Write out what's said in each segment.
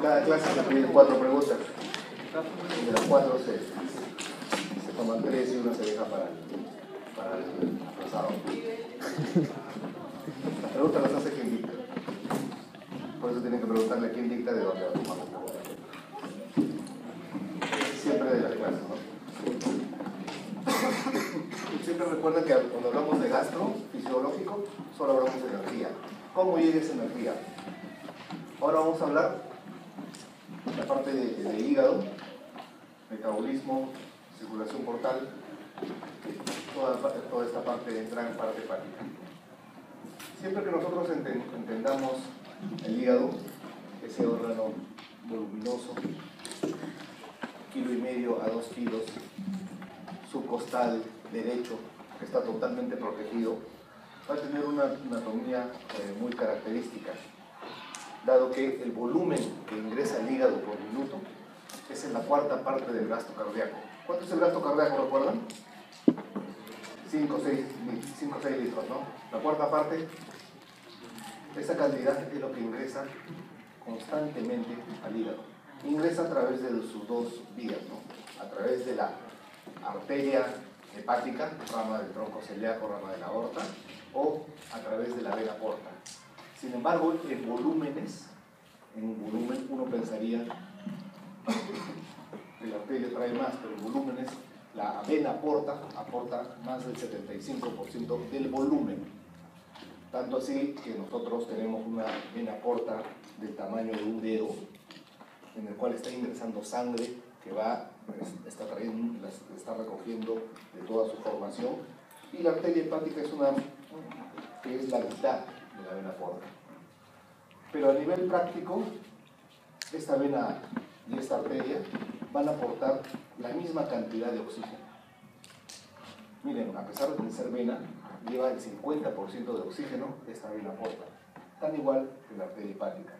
cada clase se piden 4 preguntas. De las 4 se toman 3 y una se deja para el pasado. Las preguntas las hace quien dicta. Por eso tienen que preguntarle a quién dicta de dónde va a tomar. Siempre de las clases, ¿no? Siempre recuerden que cuando hablamos de gastro fisiológico, solo hablamos de energía. ¿Cómo llega esa energía? Ahora vamos a hablar de la parte de hígado, metabolismo, circulación portal, toda esta parte entra en parte hepática. Siempre que nosotros entendamos el hígado, ese órgano voluminoso, 1,5 kg a 2 kilos, subcostal derecho, que está totalmente protegido, va a tener una anatomía muy característica, dado que el volumen que ingresa al hígado por minuto es en la 4ª parte del gasto cardíaco. ¿Cuánto es el gasto cardíaco, recuerdan? 5 o 6 litros, ¿no? La 4ª parte, esa cantidad es lo que ingresa constantemente al hígado. Ingresa a través de sus 2 vías, ¿no? A través de la arteria hepática, rama del tronco celíaco, rama de la aorta, o a través de la vena porta. Sin embargo, en volúmenes, uno pensaría que la arteria trae más, pero en volúmenes la vena aporta más del 75% del volumen. Tanto así que nosotros tenemos una vena porta del tamaño de un dedo, en el cual está ingresando sangre que está recogiendo de toda su formación, y la arteria hepática es la mitad de la vena porta. Pero a nivel práctico, esta vena y esta arteria van a aportar la misma cantidad de oxígeno. Miren, a pesar de ser vena, lleva el 50% de oxígeno, esta vena porta, tan igual que la arteria hepática.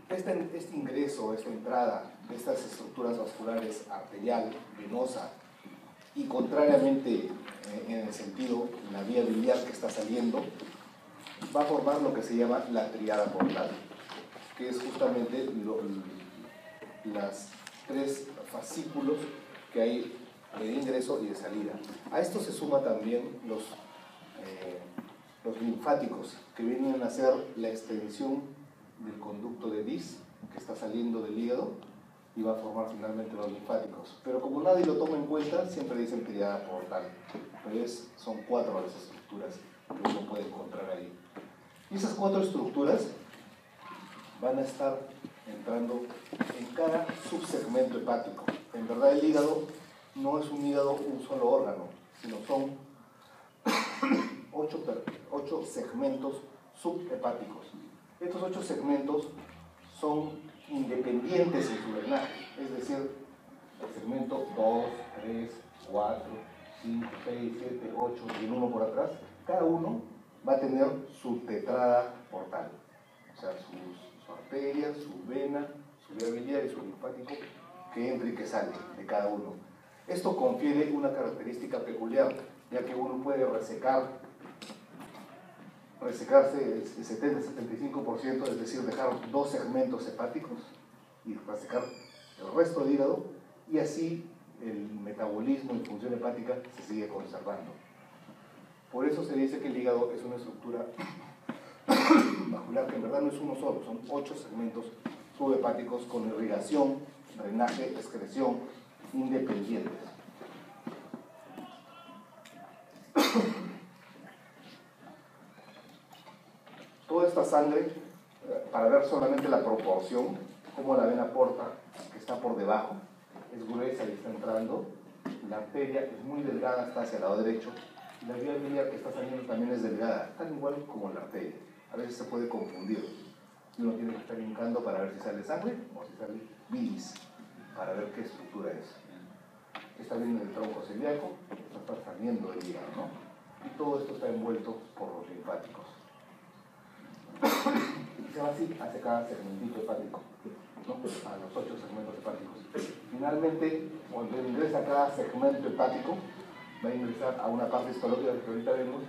Este ingreso, esta entrada de estas estructuras vasculares arterial, venosa, y contrariamente en el sentido, en la vía biliar que está saliendo, va a formar lo que se llama la triada portal, que es justamente las 3 fascículos que hay de ingreso y de salida. A esto se suma también los linfáticos, que vienen a ser la extensión del conducto de Dis, que está saliendo del hígado, y va a formar finalmente los linfáticos. Pero como nadie lo toma en cuenta, siempre dicen triada portal. Pero son 4 las estructuras que uno puede encontrar ahí. Y esas 4 estructuras van a estar entrando en cada subsegmento hepático. En verdad, el hígado no es un hígado, un solo órgano, sino son 8 segmentos subhepáticos. Estos 8 segmentos son independientes en su drenaje, es decir, el segmento 2, 3, 4, 5, 6, 7, 8 y el 1 por atrás, cada uno va a tener su tetrada portal, o sea, su arteria, su vena, su vía biliar y su linfático que entra y que sale de cada uno. Esto confiere una característica peculiar, ya que uno puede resecarse el 70-75%, es decir, dejar 2 segmentos hepáticos y resecar el resto del hígado, y así el metabolismo y función hepática se sigue conservando. Por eso se dice que el hígado es una estructura vascular que en verdad no es uno solo, son 8 segmentos subhepáticos con irrigación, drenaje, excreción independientes. Toda esta sangre, para ver solamente la proporción, como la vena porta, que está por debajo, es gruesa y está entrando, la arteria es muy delgada, está hacia el lado derecho, y la vía biliar que está saliendo también es delgada, tan igual como la arteria. A veces se puede confundir, y uno tiene que estar hincando para ver si sale sangre o si sale bilis, para ver qué estructura es. Esta viene del tronco celíaco, está saliendo del hígado, ¿no? Y todo esto está envuelto por los linfáticos. Y se va así hacia cada segmentito hepático, ¿no? A los 8 segmentos hepáticos. Finalmente, cuando ingresa a cada segmento hepático, va a ingresar a una parte histológica que ahorita vemos,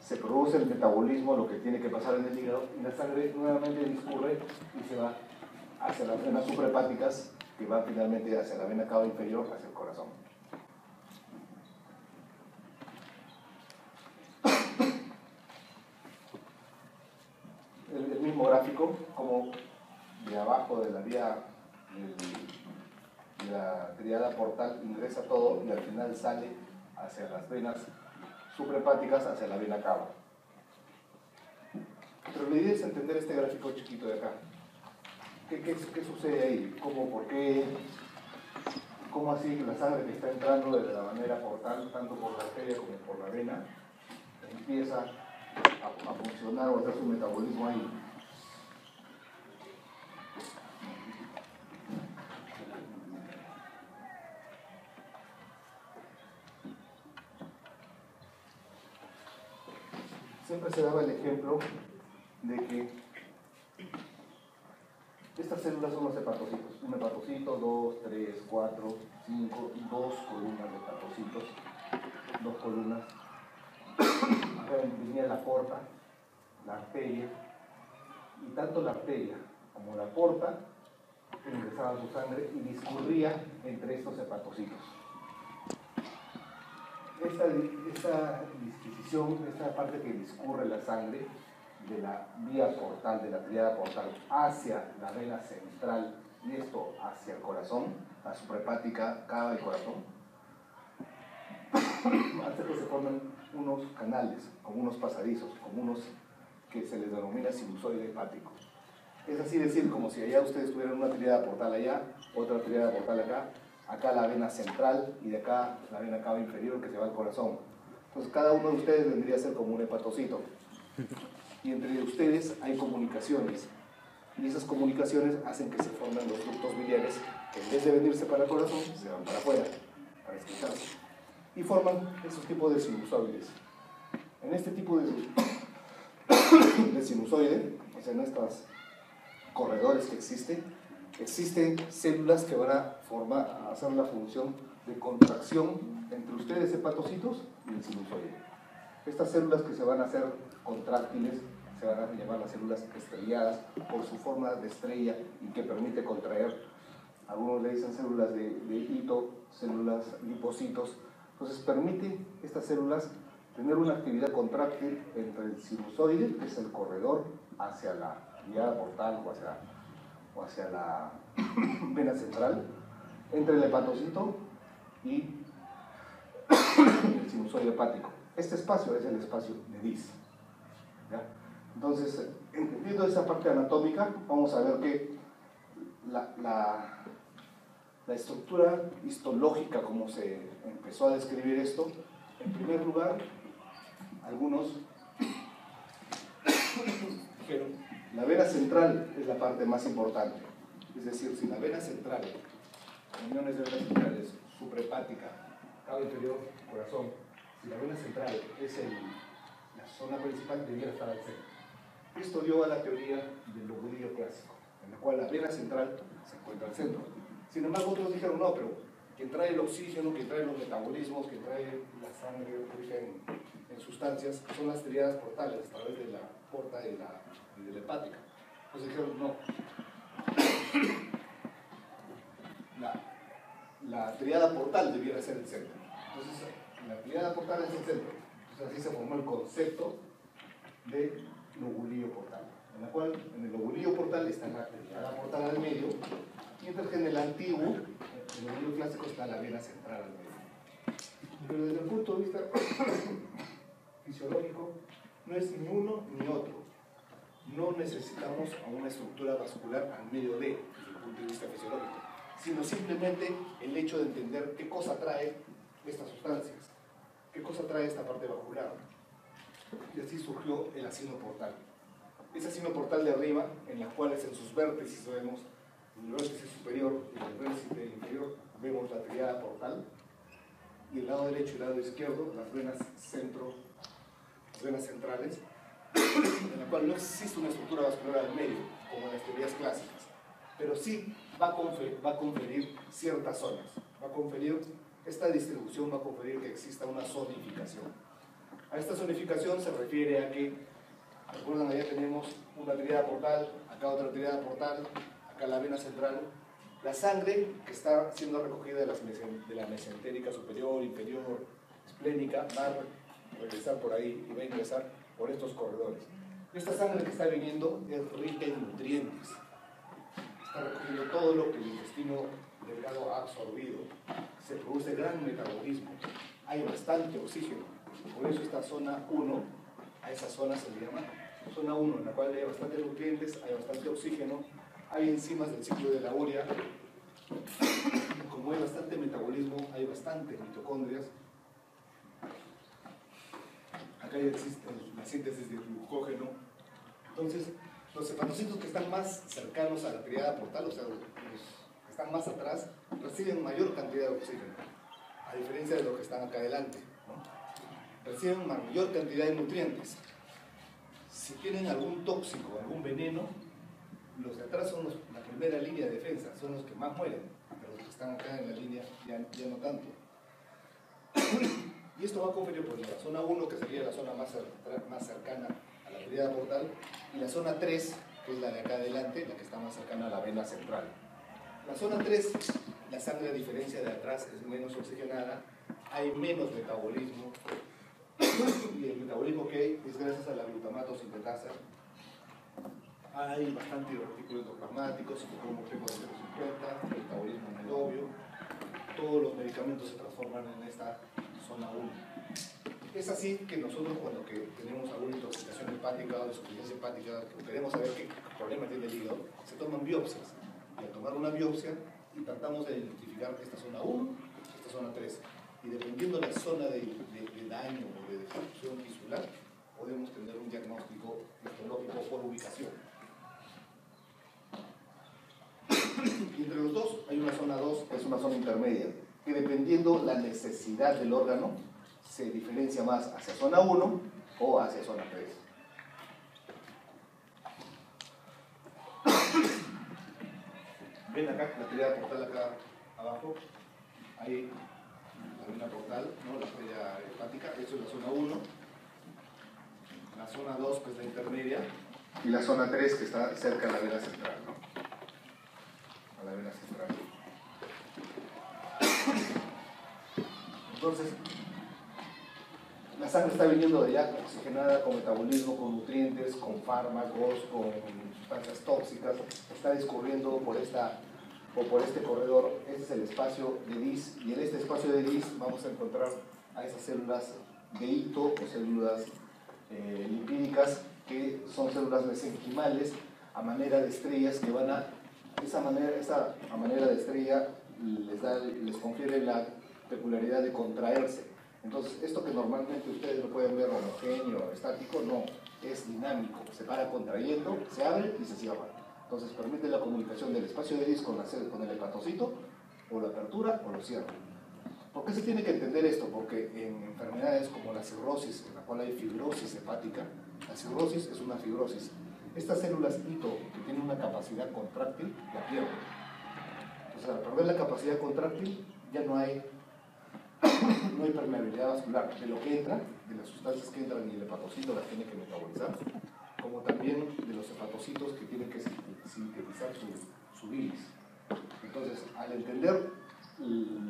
se produce el metabolismo, lo que tiene que pasar en el hígado, y la sangre nuevamente discurre y se va hacia las venas suprahepáticas, que van finalmente hacia la vena cava inferior, hacia el corazón. El mismo gráfico, como de abajo de la vía de la triada portal ingresa todo y al final sale hacia las venas suprahepáticas, hacia la vena cava. Pero la idea es entender este gráfico chiquito de acá. ¿Qué sucede ahí? ¿Por qué? ¿Cómo así que la sangre que está entrando de la manera portal, tanto por la arteria como por la vena, empieza a funcionar o a hacer su metabolismo ahí? Siempre se daba el ejemplo de que estas células son los hepatocitos. Un hepatocito, 2, 3, 4, 5, 2 columnas de hepatocitos, 2 columnas. Acá venía la porta, la arteria, y tanto la arteria como la porta ingresaba su sangre y discurría entre estos hepatocitos. Esta disquisición, esta parte que discurre la sangre de la vía portal, de la triada portal, hacia la vena central y esto hacia el corazón, la suprahepática, cava y corazón, hace que se formen unos canales, como unos pasadizos, como unos que se les denomina sinusoide hepático. Es así decir, como si allá ustedes tuvieran una triada portal allá, otra triada portal acá, acá la vena central y de acá la vena cava inferior que se va al corazón. Entonces cada uno de ustedes vendría a ser como un hepatocito. Y entre ustedes hay comunicaciones. Y esas comunicaciones hacen que se formen los ductos biliares que en vez de venirse para el corazón, se van para afuera, para estrecharse. Y forman esos tipos de sinusoides. En este tipo de sinusoide, o sea, en estos corredores que existen células que van a hacer la función de contracción entre ustedes hepatocitos y el sinusoide. Estas células que se van a hacer contráctiles se van a llamar las células estrelladas por su forma de estrella y que permite contraer. Algunos le dicen células de hito, células lipocitos. Entonces permite estas células tener una actividad contráctil entre el sinusoide, que es el corredor hacia la triada portal o hacia la vena central, entre el hepatocito y el sinusoide hepático. Este espacio es el espacio de Dis. ¿Ya? Entonces, entendiendo esa parte anatómica, vamos a ver que la estructura histológica, como se empezó a describir esto, en primer lugar, algunos dijeron, la vena central es la parte más importante. Es decir, si la vena central, uniones de venas centrales, suprahepática, cava inferior, corazón, si la vena central es la zona principal, debiera estar al centro. Esto dio a la teoría del lobulillo clásico, en la cual la vena central se encuentra al centro. Sin embargo, otros dijeron, no, pero quien trae el oxígeno, quien trae los metabolismos, quien trae la sangre rica en sustancias, son las triadas portales a través de la porta y de la hepática. Entonces dijeron, no. La triada portal debiera ser el centro. Entonces, la triada portal es el centro. Entonces, así se formó el concepto de lobulillo portal, en la cual en el lobulillo portal está la triada portal al medio, mientras que en el antiguo, en el lobulillo clásico, está la vena central al medio. Pero desde el punto de vista fisiológico, no es ni uno ni otro. No necesitamos a una estructura vascular al medio desde el punto de vista fisiológico, sino simplemente el hecho de entender qué cosa trae estas sustancias, qué cosa trae esta parte vascular. Y así surgió el acino portal. Ese acino portal de arriba, en las cuales en sus vértices vemos el vértice superior y el vértice inferior, vemos la triada portal, y el lado derecho y el lado izquierdo, las venas centrales, en la cual no existe una estructura vascular al medio, como en las teorías clásicas, pero sí va a conferir ciertas zonas, esta distribución va a conferir que exista una zonificación. A esta zonificación se refiere a que, recuerdan, allá tenemos una arteriada portal, acá otra arteriada portal, acá la vena central. La sangre que está siendo recogida de la mesentérica superior, inferior, esplénica, va a regresar por ahí y va a ingresar por estos corredores. Esta sangre que está viniendo es rica en nutrientes. Está recogiendo todo lo que el intestino delgado ha absorbido. Se produce gran metabolismo. Hay bastante oxígeno. Por eso esta zona 1, a esa zona se le llama zona 1, en la cual hay bastante nutrientes, hay bastante oxígeno, hay enzimas del ciclo de la urea. Como hay bastante metabolismo, hay bastantes mitocondrias. Acá ya existe la síntesis de glucógeno. Entonces, los hepatocitos que están más cercanos a la triada portal, o sea, los que están más atrás, reciben mayor cantidad de oxígeno, a diferencia de los que están acá adelante, ¿no? Reciben mayor cantidad de nutrientes. Si tienen algún tóxico, algún veneno, los de atrás son la primera línea de defensa, son los que más mueren, pero los que están acá en la línea ya no tanto. Y esto va a conferir por la zona 1, que sería la zona más cercana a la triada portal, y la zona 3, que es la de acá adelante, la que está más cercana a la vena central. La zona 3, la sangre, a diferencia de atrás, es menos oxigenada, hay menos metabolismo, y el metabolismo que hay es gracias a la glutamato sintetasa. Hay bastante retículos endoplasmáticos, citocromo P450, metabolismo anaerobio. Todos los medicamentos se transforman en esta zona 1. Es así que nosotros, cuando tenemos alguna intoxicación hepática o insuficiencia hepática, que queremos saber qué problema tiene el hígado, se toman biopsias. Y al tomar una biopsia, tratamos de identificar esta zona 1, esta zona 3. Y dependiendo de la zona de daño o de destrucción tisular, podemos tener un diagnóstico histológico por ubicación. Y entre los dos hay una zona 2, que es una zona intermedia, que dependiendo la necesidad del órgano, se diferencia más hacia zona 1 o hacia zona 3. Ven acá, la arteria portal acá abajo, hay una portal, ¿no? La arteria hepática, esto es la zona 1, la zona 2, que es la intermedia, y la zona 3, que está cerca de la vena central, ¿no? A la vena central. Entonces, la sangre está viniendo de allá, oxigenada, con metabolismo, con nutrientes, con fármacos, con sustancias tóxicas, está discurriendo por este corredor. Este es el espacio de DIS, y en este espacio de DIS vamos a encontrar a esas células de hito o células lipídicas, que son células mesenquimales a manera de estrellas, que van a esa manera de estrella les confiere la peculiaridad de contraerse. Entonces, esto que normalmente ustedes lo pueden ver homogéneo, estático, no, es dinámico, se para contrayendo, se abre y se cierra. Entonces, permite la comunicación del espacio de DIS con el hepatocito, o la apertura o lo cierre. ¿Por qué se tiene que entender esto? Porque en enfermedades como la cirrosis, en la cual hay fibrosis hepática, la cirrosis es una fibrosis. Estas células hito, que tienen una capacidad contráctil, la pierden. Entonces, al perder la capacidad contráctil, ya no hay permeabilidad vascular de lo que entra, de las sustancias que entran, y el hepatocito las tiene que metabolizar, como también de los hepatocitos que tienen que sintetizar su bilis. Entonces, al entender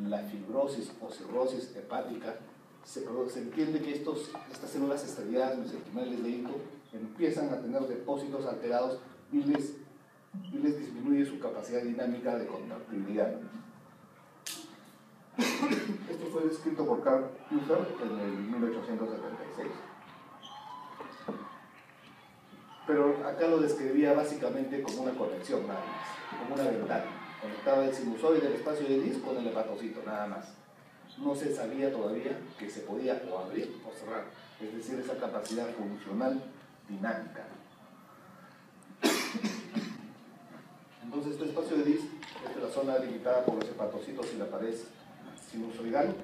la fibrosis o cirrosis hepática, se entiende que estas células estrelladas mesenquimales de hito empiezan a tener depósitos alterados y les disminuye su capacidad dinámica de contractilidad. Esto fue descrito por Karl Pfeffer en el 1876. Pero acá lo describía básicamente como una conexión, nada más, como una ventana. Conectaba el sinusoide del espacio de DIS con el hepatocito, nada más. No se sabía todavía que se podía o abrir o cerrar, es decir, esa capacidad funcional dinámica. Entonces, este espacio de DIS, esta es la zona delimitada por los hepatocitos y la pared sinusoidal.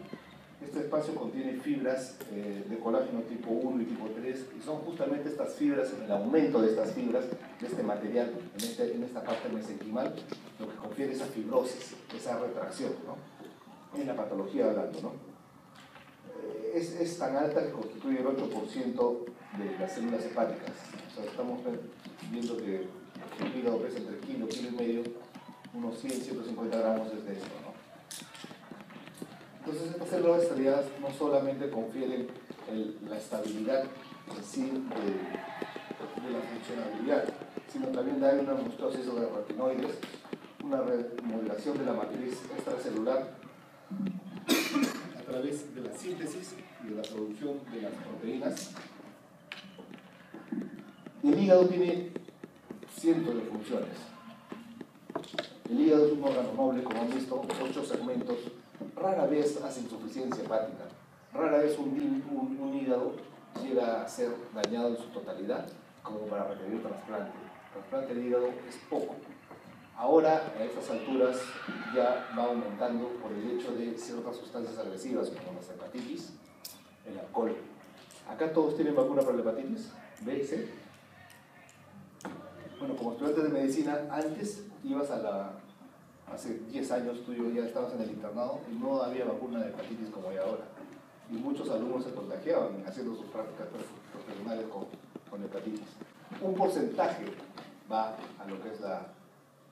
Este espacio contiene fibras de colágeno tipo 1 y tipo 3, y son justamente estas fibras, el aumento de estas fibras, de este material en esta parte mesenquimal, lo que confiere esa fibrosis, esa retracción, ¿no? En la patología hablando, ¿no? es tan alta que constituye el 8% de las células hepáticas. O sea, estamos viendo que el hígado pesa entre kilo y medio, unos 100, 150 gramos es de esto, ¿no? Entonces, estas células estriadas no solamente confieren la estabilidad en sí de la funcionalidad, sino también da una homeostasis de los retinoides, una remodelación de la matriz extracelular a través de la síntesis y de la producción de las proteínas. Y el hígado tiene cientos de funciones. El hígado es un órgano noble, como han visto, 8 segmentos. Rara vez hace insuficiencia hepática. Rara vez un hígado llega a ser dañado en su totalidad como para requerir trasplante. Trasplante de hígado es poco. Ahora, a estas alturas, ya va aumentando por el hecho de ciertas sustancias agresivas como las hepatitis, el alcohol. Acá todos tienen vacuna para la hepatitis B y C. Bueno, como estudiantes de medicina, antes ibas hace 10 años tú ya estabas en el internado y no había vacuna de hepatitis como hay ahora. Y muchos alumnos se contagiaban haciendo sus prácticas profesionales con hepatitis. Un porcentaje va a lo que es la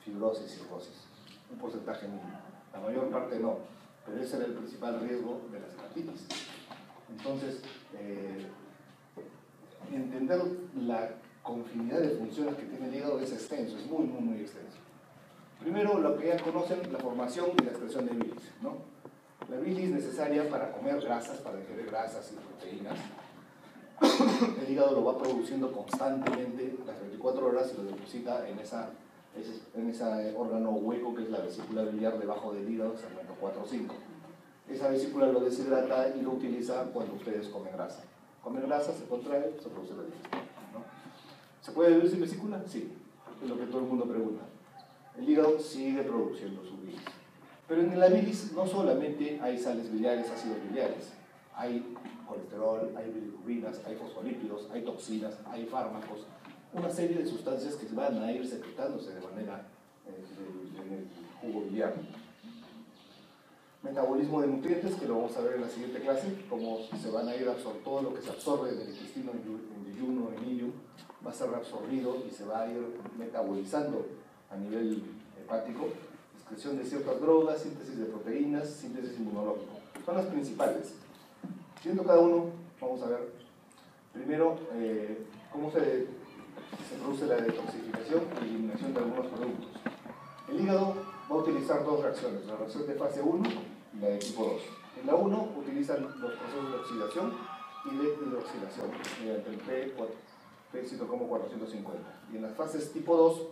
fibrosis y cirrosis, un porcentaje mínimo. La mayor parte no, pero ese era el principal riesgo de las hepatitis. Entonces, entender la confinidad de funciones que tiene el hígado es extenso, es muy extenso. Primero, lo que ya conocen, la formación y la expresión de bilis, ¿no? La bilis es necesaria para comer grasas, para digerir grasas y proteínas. El hígado lo va produciendo constantemente las 24 horas y lo deposita en ese órgano hueco que es la vesícula biliar debajo del hígado, segmento 4 o 5. Esa vesícula lo deshidrata y lo utiliza cuando ustedes comen grasa. Comen grasa, se contrae, se produce la digestión, ¿no? ¿Se puede vivir sin vesícula? Sí, es lo que todo el mundo pregunta. El hígado sigue produciendo su bilis. Pero en la bilis no solamente hay sales biliares, ácidos biliares, hay colesterol, hay bilirrubinas, hay fosfolípidos, hay toxinas, hay fármacos, una serie de sustancias que van a ir secretándose de manera en el jugo biliar. Metabolismo de nutrientes, que lo vamos a ver en la siguiente clase, cómo se van a ir absorbiendo todo lo que se absorbe del intestino en yeyuno, en ilium, va a ser reabsorbido y se va a ir metabolizando a nivel hepático, excreción de ciertas drogas, síntesis de proteínas, síntesis inmunológica. Son las principales. Siendo cada uno, vamos a ver primero cómo se produce la detoxificación y eliminación de algunos productos. El hígado va a utilizar dos reacciones, la reacción de fase 1 y la de tipo 2. En la 1 utilizan los procesos de oxidación y de hidroxilación mediante el P-citocromo 450. Y en las fases tipo 2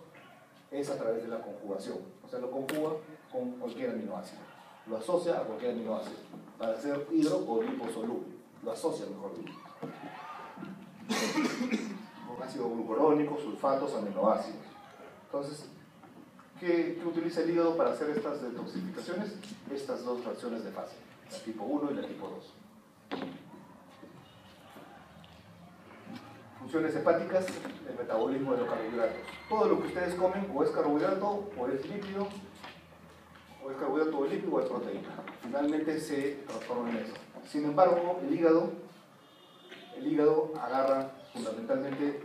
es a través de la conjugación, o sea, lo conjuga con cualquier aminoácido, lo asocia a cualquier aminoácido para hacer hidro o liposoluble, lo asocia, mejor dicho, con ácido glucurónico, sulfatos, aminoácidos. Entonces, ¿qué utiliza el hígado para hacer estas detoxificaciones? Estas dos reacciones de fase, la tipo 1 y la tipo 2. Funciones hepáticas, el metabolismo de los carbohidratos. Todo lo que ustedes comen o es carbohidrato o es lípido, o es carbohidrato o es lípido o es proteína. Finalmente se transforma en eso. Sin embargo, el hígado agarra fundamentalmente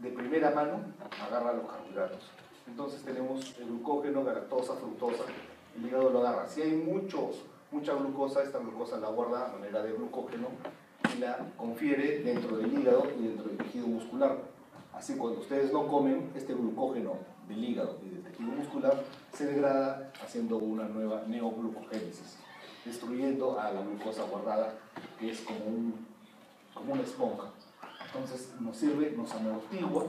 de primera mano, agarra los carbohidratos. Entonces tenemos el glucógeno, galactosa, fructosa, el hígado lo agarra. Si hay mucha glucosa, esta glucosa la guarda a manera de glucógeno y la confiere dentro del hígado y dentro del tejido muscular. Así cuando ustedes no comen, este glucógeno del hígado y del tejido muscular se degrada haciendo una nueva neoglucogénesis, destruyendo a la glucosa guardada, que es como una esponja. Entonces nos sirve, nos amortigua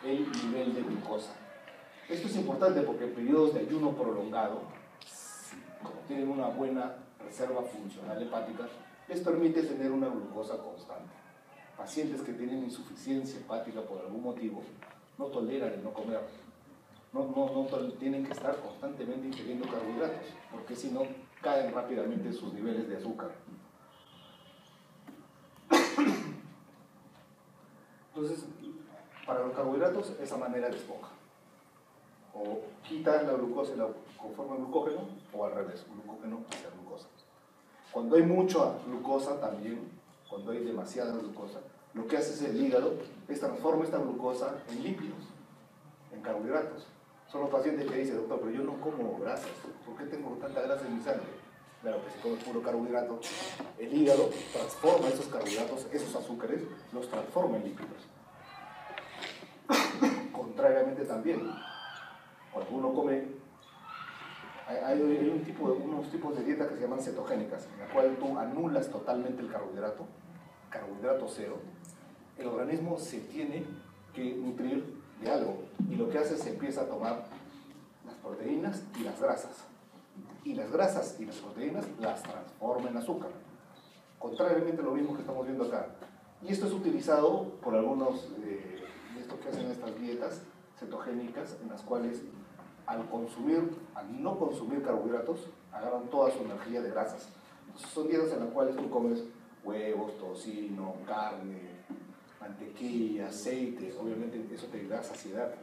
el nivel de glucosa. Esto es importante porque en periodos de ayuno prolongado, como tienen una buena reserva funcional hepática, les permite tener una glucosa constante. Pacientes que tienen insuficiencia hepática por algún motivo no toleran el no comer. Tienen que estar constantemente ingiriendo carbohidratos, porque si no caen rápidamente sus niveles de azúcar. Entonces, para los carbohidratos, esa manera de esponja. O quita la glucosa y la conforma glucógeno, o al revés, glucógeno hacia glucosa. Cuando hay mucha glucosa también, cuando hay demasiada glucosa, lo que hace es el hígado es transforma esta glucosa en lípidos, en carbohidratos. Son los pacientes que dicen, doctor, pero yo no como grasas, ¿por qué tengo tanta grasa en mi sangre? Claro, que si comes puro carbohidrato, el hígado transforma esos carbohidratos, esos azúcares, los transforma en lípidos. Contrariamente también, cuando uno come, hay unos tipos de dieta que se llaman cetogénicas, en la cual tú anulas totalmente el carbohidrato cero, el organismo se tiene que nutrir de algo, y lo que hace es empieza a tomar las proteínas y las grasas. Y las grasas y las proteínas las transforma en azúcar. Contrariamente a lo mismo que estamos viendo acá. Y esto es utilizado por algunos de estos que hacen estas dietas cetogénicas, en las cuales al no consumir carbohidratos, agarran toda su energía de grasas. Entonces, son dietas en las cuales tú comes huevos, tocino, carne, mantequilla, aceite. Obviamente eso te da saciedad.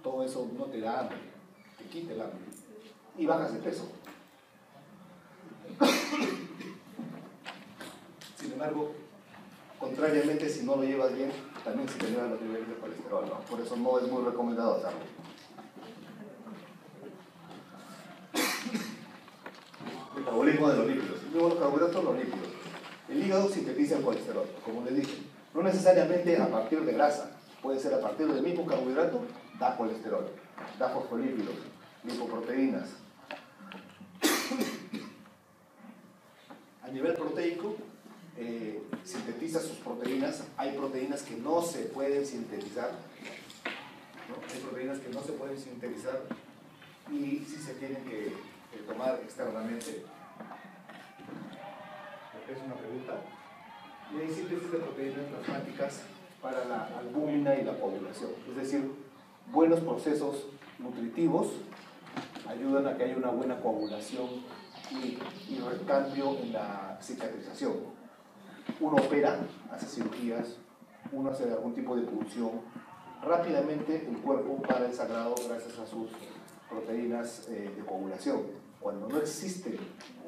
Todo eso no te da hambre, te quita el hambre. Y bajas de peso. Sin embargo, contrariamente, si no lo llevas bien, también se te elevan los niveles de colesterol, ¿no? Por eso no es muy recomendado hacerlo. Metabolismo de los lípidos. Luego los carbohidratos, los lípidos. El hígado sintetiza el colesterol, como les dije. No necesariamente a partir de grasa. Puede ser a partir del mismo carbohidrato, da colesterol, da fosfolípidos, lipoproteínas. A nivel proteico, sintetiza sus proteínas. Hay proteínas que no se pueden sintetizar, ¿no? Hay proteínas que no se pueden sintetizar y sí se tienen que tomar externamente. Es una pregunta. Y hay síntesis de proteínas plasmáticas para la albúmina y la coagulación. Es decir, buenos procesos nutritivos ayudan a que haya una buena coagulación y recambio en la cicatrización. Uno opera, hace cirugías, uno hace algún tipo de punción. Rápidamente el cuerpo para el sangrado gracias a sus proteínas de coagulación. Cuando no existe,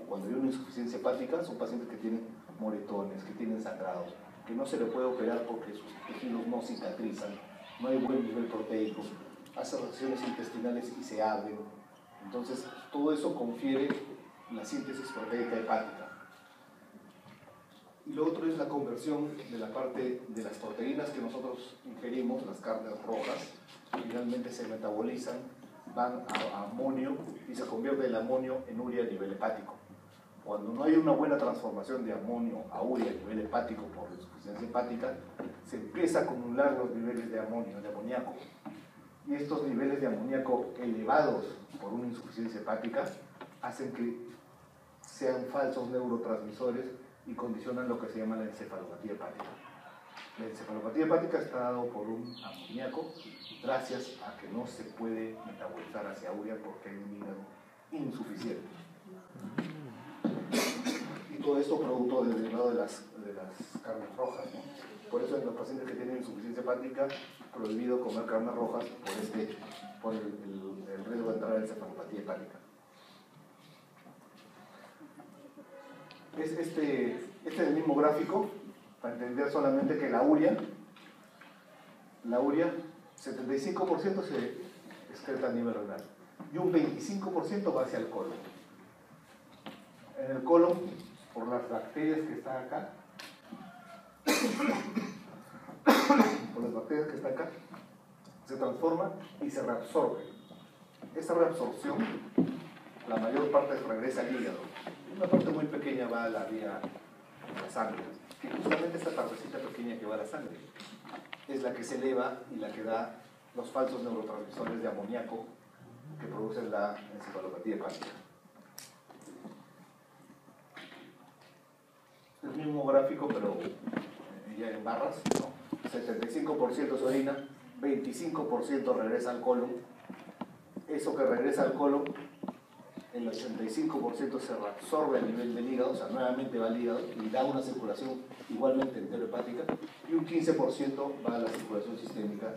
cuando hay una insuficiencia hepática, son pacientes que tienen moretones, que tienen sangrados, que no se le puede operar porque sus tejidos no cicatrizan, no hay buen nivel proteico, hacen reacciones intestinales y se abren. Entonces, todo eso confiere la síntesis proteica hepática. Y lo otro es la conversión de la parte de las proteínas que nosotros ingerimos, las carnes rojas, finalmente se metabolizan, van a amonio y se convierte el amonio en urea a nivel hepático. Cuando no hay una buena transformación de amonio a urea a nivel hepático por insuficiencia hepática, se empieza a acumular los niveles de amonio, de amoníaco. Y estos niveles de amoníaco elevados por una insuficiencia hepática hacen que sean falsos neurotransmisores y condicionan lo que se llama la encefalopatía hepática. La encefalopatía hepática está dado por un amoníaco gracias a que no se puede metabolizar hacia urea porque hay un hígado insuficiente. Y todo esto producto del derivado de las carnes rojas, ¿no? Por eso en los pacientes que tienen insuficiencia hepática, prohibido comer carnes rojas por el riesgo de entrar en encefalopatía hepática. Este es el mismo gráfico para entender solamente que la urea 75% se excreta a nivel renal y un 25% va hacia el colon. En el colon, por las bacterias que están acá, se transforma y se reabsorbe. Esa reabsorción, la mayor parte regresa al hígado. Una parte muy pequeña va a la vía de la sangre. Que justamente esta partecita pequeña que va a la sangre es la que se eleva y la que da los falsos neurotransmisores de amoníaco que producen la encefalopatía hepática. El mismo gráfico, pero ya en barras, ¿no? 75% se orina, 25% regresa al colon. Eso que regresa al colon, el 85% se reabsorbe a nivel del hígado, o sea, nuevamente va al hígado y da una circulación igualmente enterohepática, y un 15% va a la circulación sistémica,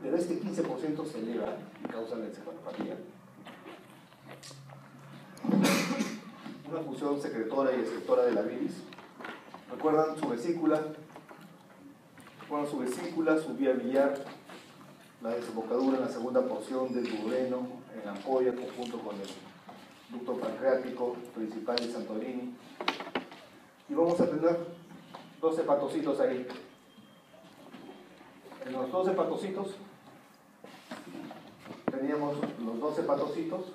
pero este 15% se eleva y causa la encefalopatía. una función secretora y excretora de la bilis. ¿Recuerdan su vesícula? Bueno, su vesícula, su vía biliar, la desembocadura en la segunda porción del duodeno, en la ampolla, conjunto con el ducto pancreático principal de Santorini. Y vamos a tener dos hepatocitos ahí. En los dos hepatocitos teníamos los dos hepatocitos,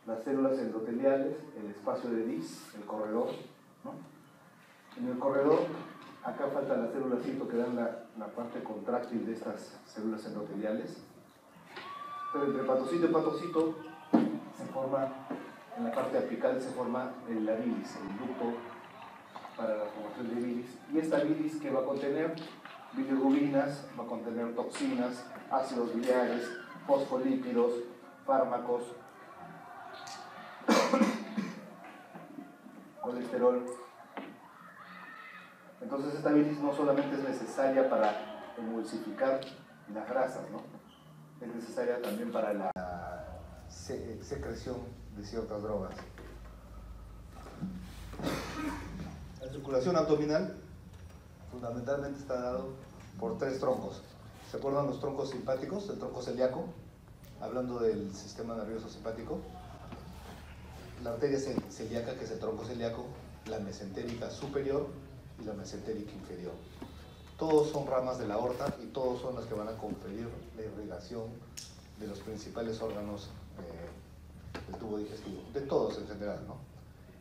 las células endoteliales, el espacio de Dis, el corredor, ¿no? En el corredor, acá falta la célula cito que dan la parte contráctil de estas células endoteliales. Pero entre hepatocito y hepatocito se forma, en la parte apical se forma la bilis, el ducto para la formación de bilis. Y esta bilis que va a contener bilirrubinas, va a contener toxinas, ácidos biliares, fosfolípidos, fármacos, colesterol. Entonces esta bilis no solamente es necesaria para emulsificar las grasas, ¿no? Es necesaria también para la secreción de ciertas drogas. La circulación abdominal fundamentalmente está dado por tres troncos. ¿Se acuerdan los troncos simpáticos? El tronco celíaco, hablando del sistema nervioso simpático. La arteria celíaca, que es el tronco celíaco, la mesentérica superior y la mesentérica inferior. Todos son ramas de la aorta y todos son las que van a conferir la irrigación de los principales órganos del tubo digestivo, de todos en general, ¿no?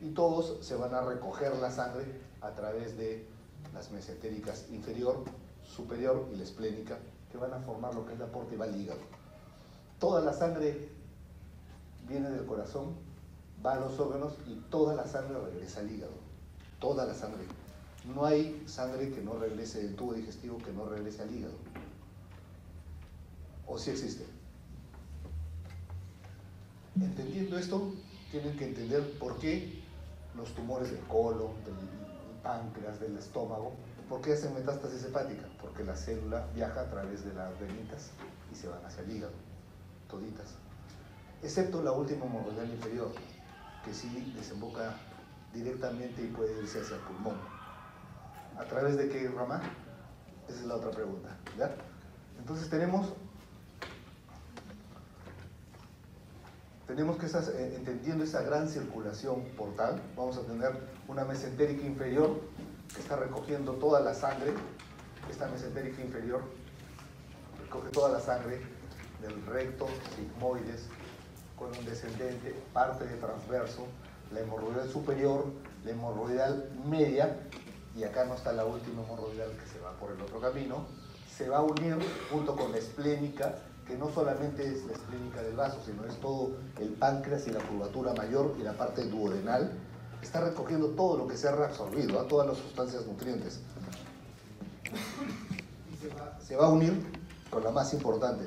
Y todos se van a recoger la sangre a través de las mesentéricas inferior, superior y la esplénica, que van a formar lo que es la porta y va al hígado. Toda la sangre viene del corazón, va a los órganos y toda la sangre regresa al hígado. Toda la sangre. No hay sangre que no regrese del tubo digestivo, que no regrese al hígado. ¿O sí existe? Entendiendo esto, tienen que entender por qué los tumores del colon, del páncreas, del estómago, ¿por qué hacen metástasis hepática? Porque la célula viaja a través de las venitas y se van hacia el hígado, toditas. Excepto la última hemorroidal inferior, que sí desemboca directamente y puede irse hacia el pulmón. ¿A través de qué rama? Esa es la otra pregunta, ¿ya? Entonces tenemos que entendiendo esa gran circulación portal, vamos a tener una mesentérica inferior que está recogiendo toda la sangre. Esta mesentérica inferior recoge toda la sangre del recto, sigmoides, colon descendente, parte de transverso, la hemorroidal superior, la hemorroidal media, y acá no está la última hemorroidal que se va por el otro camino, se va a unir junto con la esplénica, que no solamente es la esplénica del vaso, sino es todo el páncreas y la curvatura mayor y la parte duodenal. Está recogiendo todo lo que se ha reabsorbido, ¿eh? Todas las sustancias nutrientes. Y se va a unir con la más importante.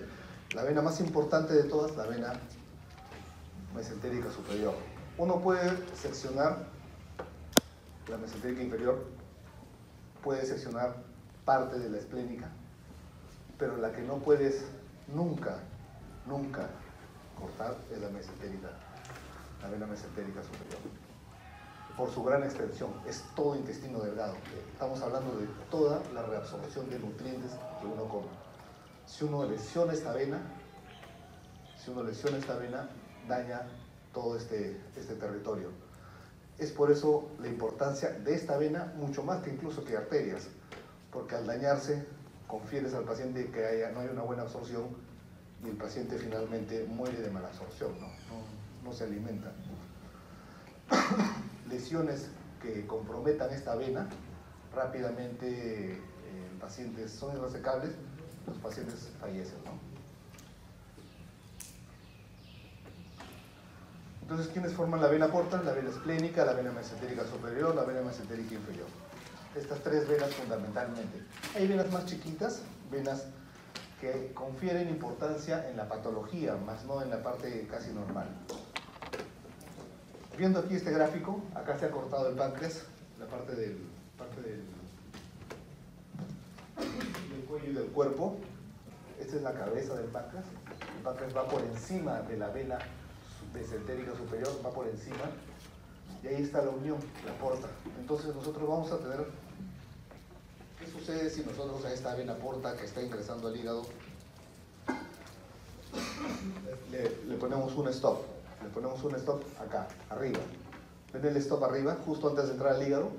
La vena más importante de todas, la vena mesentérica superior. Uno puede seccionar la mesentérica inferior, puede seccionar parte de la esplénica, pero la que no puedes nunca cortar es la mesentérica, la vena mesentérica superior. Por su gran extensión, es todo intestino delgado. Estamos hablando de toda la reabsorción de nutrientes que uno come. Si uno lesiona esta vena, daña todo este territorio. Es por eso la importancia de esta vena, mucho más que incluso que arterias, porque al dañarse, confieres al paciente que no hay una buena absorción y el paciente finalmente muere de mala absorción, no se alimenta. Lesiones que comprometan esta vena, rápidamente en pacientes son irresecables, los pacientes fallecen, ¿no? Entonces, ¿quiénes forman la vena porta? La vena esplénica, la vena mesentérica superior, la vena mesentérica inferior. Estas tres venas fundamentalmente. Hay venas más chiquitas, venas que confieren importancia en la patología, más no en la parte casi normal. Viendo aquí este gráfico, acá se ha cortado el páncreas, la parte del cuello y del cuerpo. Esta es la cabeza del páncreas. El páncreas va por encima de la vena mesentérica superior, va por encima. y ahí está la unión, la porta. Entonces nosotros vamos a tener, ¿qué sucede si nosotros a esta vena porta que está ingresando al hígado le ponemos un stop? Le ponemos un stop acá, arriba. ¿Ven el stop arriba, justo antes de entrar al hígado?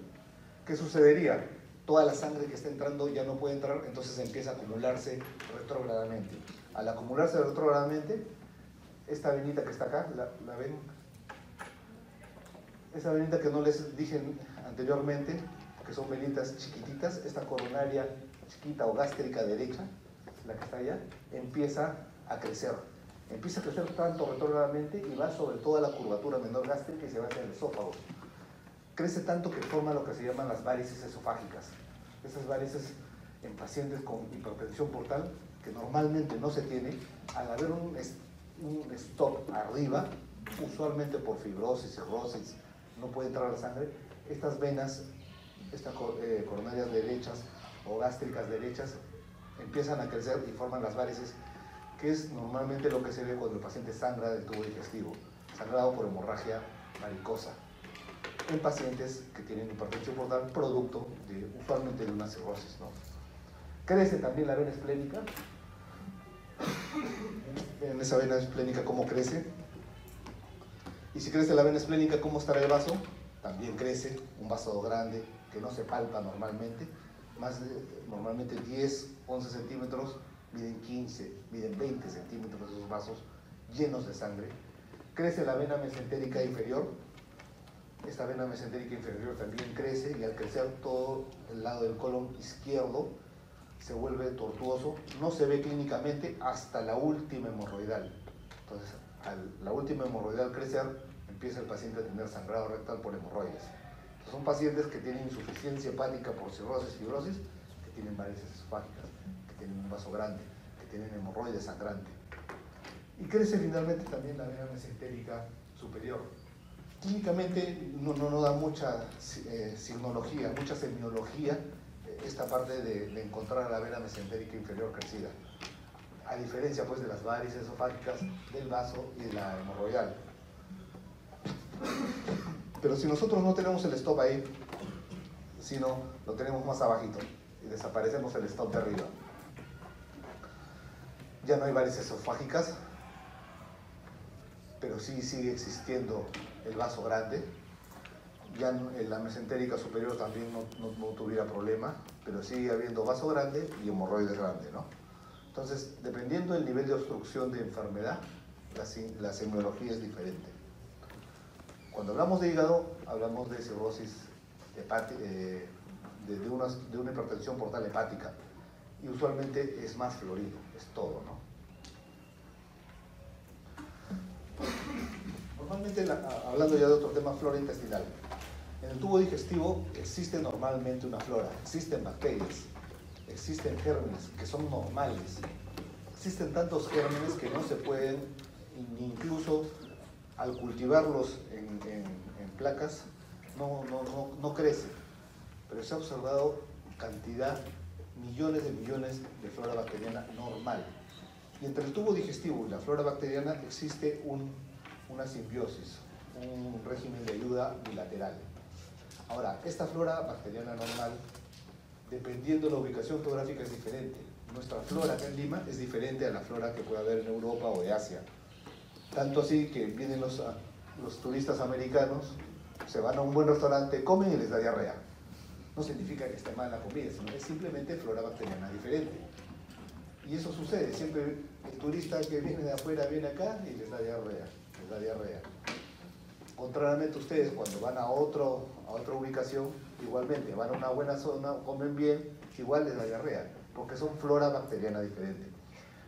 ¿Qué sucedería? Toda la sangre que está entrando ya no puede entrar, entonces empieza a acumularse retrógradamente. Al acumularse retrógradamente, esta venita que está acá, ¿la ven? Esa venita que no les dije anteriormente, que son venitas chiquititas, esta coronaria chiquita o gástrica derecha, la que está allá, empieza a crecer. Empieza a crecer tanto retrógradamente y va sobre toda la curvatura menor gástrica y se va hacia el esófago. Crece tanto que forma lo que se llaman las varices esofágicas. Esas varices en pacientes con hipertensión portal, que normalmente no se tiene, al haber un stop arriba, usualmente por fibrosis, cirrosis, no puede entrar la sangre, estas venas, estas coronarias derechas o gástricas derechas, empiezan a crecer y forman las varices, que es normalmente lo que se ve cuando el paciente sangra del tubo digestivo, sangrado por hemorragia varicosa, en pacientes que tienen hipertensión portal producto usualmente de una cirrosis, ¿no? Crece también la vena esplénica. En esa vena esplénica cómo crece. Y si crece la vena esplénica, ¿cómo estará el vaso? También crece, un vaso grande que no se palpa normalmente, normalmente 10, 11 centímetros, miden 15, miden 20 centímetros esos vasos llenos de sangre. Crece la vena mesentérica inferior. Esta vena mesentérica inferior también crece y al crecer todo el lado del colon izquierdo se vuelve tortuoso, no se ve clínicamente hasta la última hemorroidal. Entonces, la última hemorroidal crecer, empieza el paciente a tener sangrado rectal por hemorroides. Entonces, son pacientes que tienen insuficiencia hepática por cirrosis, fibrosis, que tienen varices esofágicas, que tienen un vaso grande, que tienen hemorroides sangrante. Y crece finalmente también la vena mesentérica superior. Clínicamente no da mucha signología, mucha semiología esta parte de encontrar la vena mesentérica inferior crecida, a diferencia pues de las varices esofágicas, del vaso y de la hemorroidal. Pero si nosotros no tenemos el stop ahí, sino lo tenemos más abajito y desaparecemos el stop de arriba, ya no hay varices esofágicas, pero sí sigue existiendo el vaso grande. Ya en la mesentérica superior también no tuviera problema, pero sigue habiendo vaso grande y hemorroides grande, ¿no? Entonces, dependiendo del nivel de obstrucción de enfermedad, la semiología es diferente. Cuando hablamos de hígado, hablamos de cirrosis hepática, de una hipertensión portal hepática, y usualmente es más florido, es todo, ¿no? Normalmente, hablando ya de otro tema, flora intestinal. En el tubo digestivo existe normalmente una flora, existen bacterias, existen gérmenes que son normales. Existen tantos gérmenes que no se pueden, incluso al cultivarlos en placas, no crecen. Pero se ha observado cantidad, millones de flora bacteriana normal. Y entre el tubo digestivo y la flora bacteriana existe una simbiosis, un régimen de ayuda bilateral. Ahora, esta flora bacteriana normal, dependiendo de la ubicación geográfica, es diferente. Nuestra flora acá en Lima es diferente a la flora que puede haber en Europa o de Asia. Tanto así que vienen los turistas americanos, se van a un buen restaurante, comen y les da diarrea. No significa que esté mal la comida, sino es simplemente flora bacteriana diferente. Y eso sucede, siempre el turista que viene de afuera viene acá y les da diarrea. Contrariamente ustedes, cuando van a otra ubicación, igualmente van a una buena zona, comen bien, igual les da diarrea, porque son flora bacteriana diferente.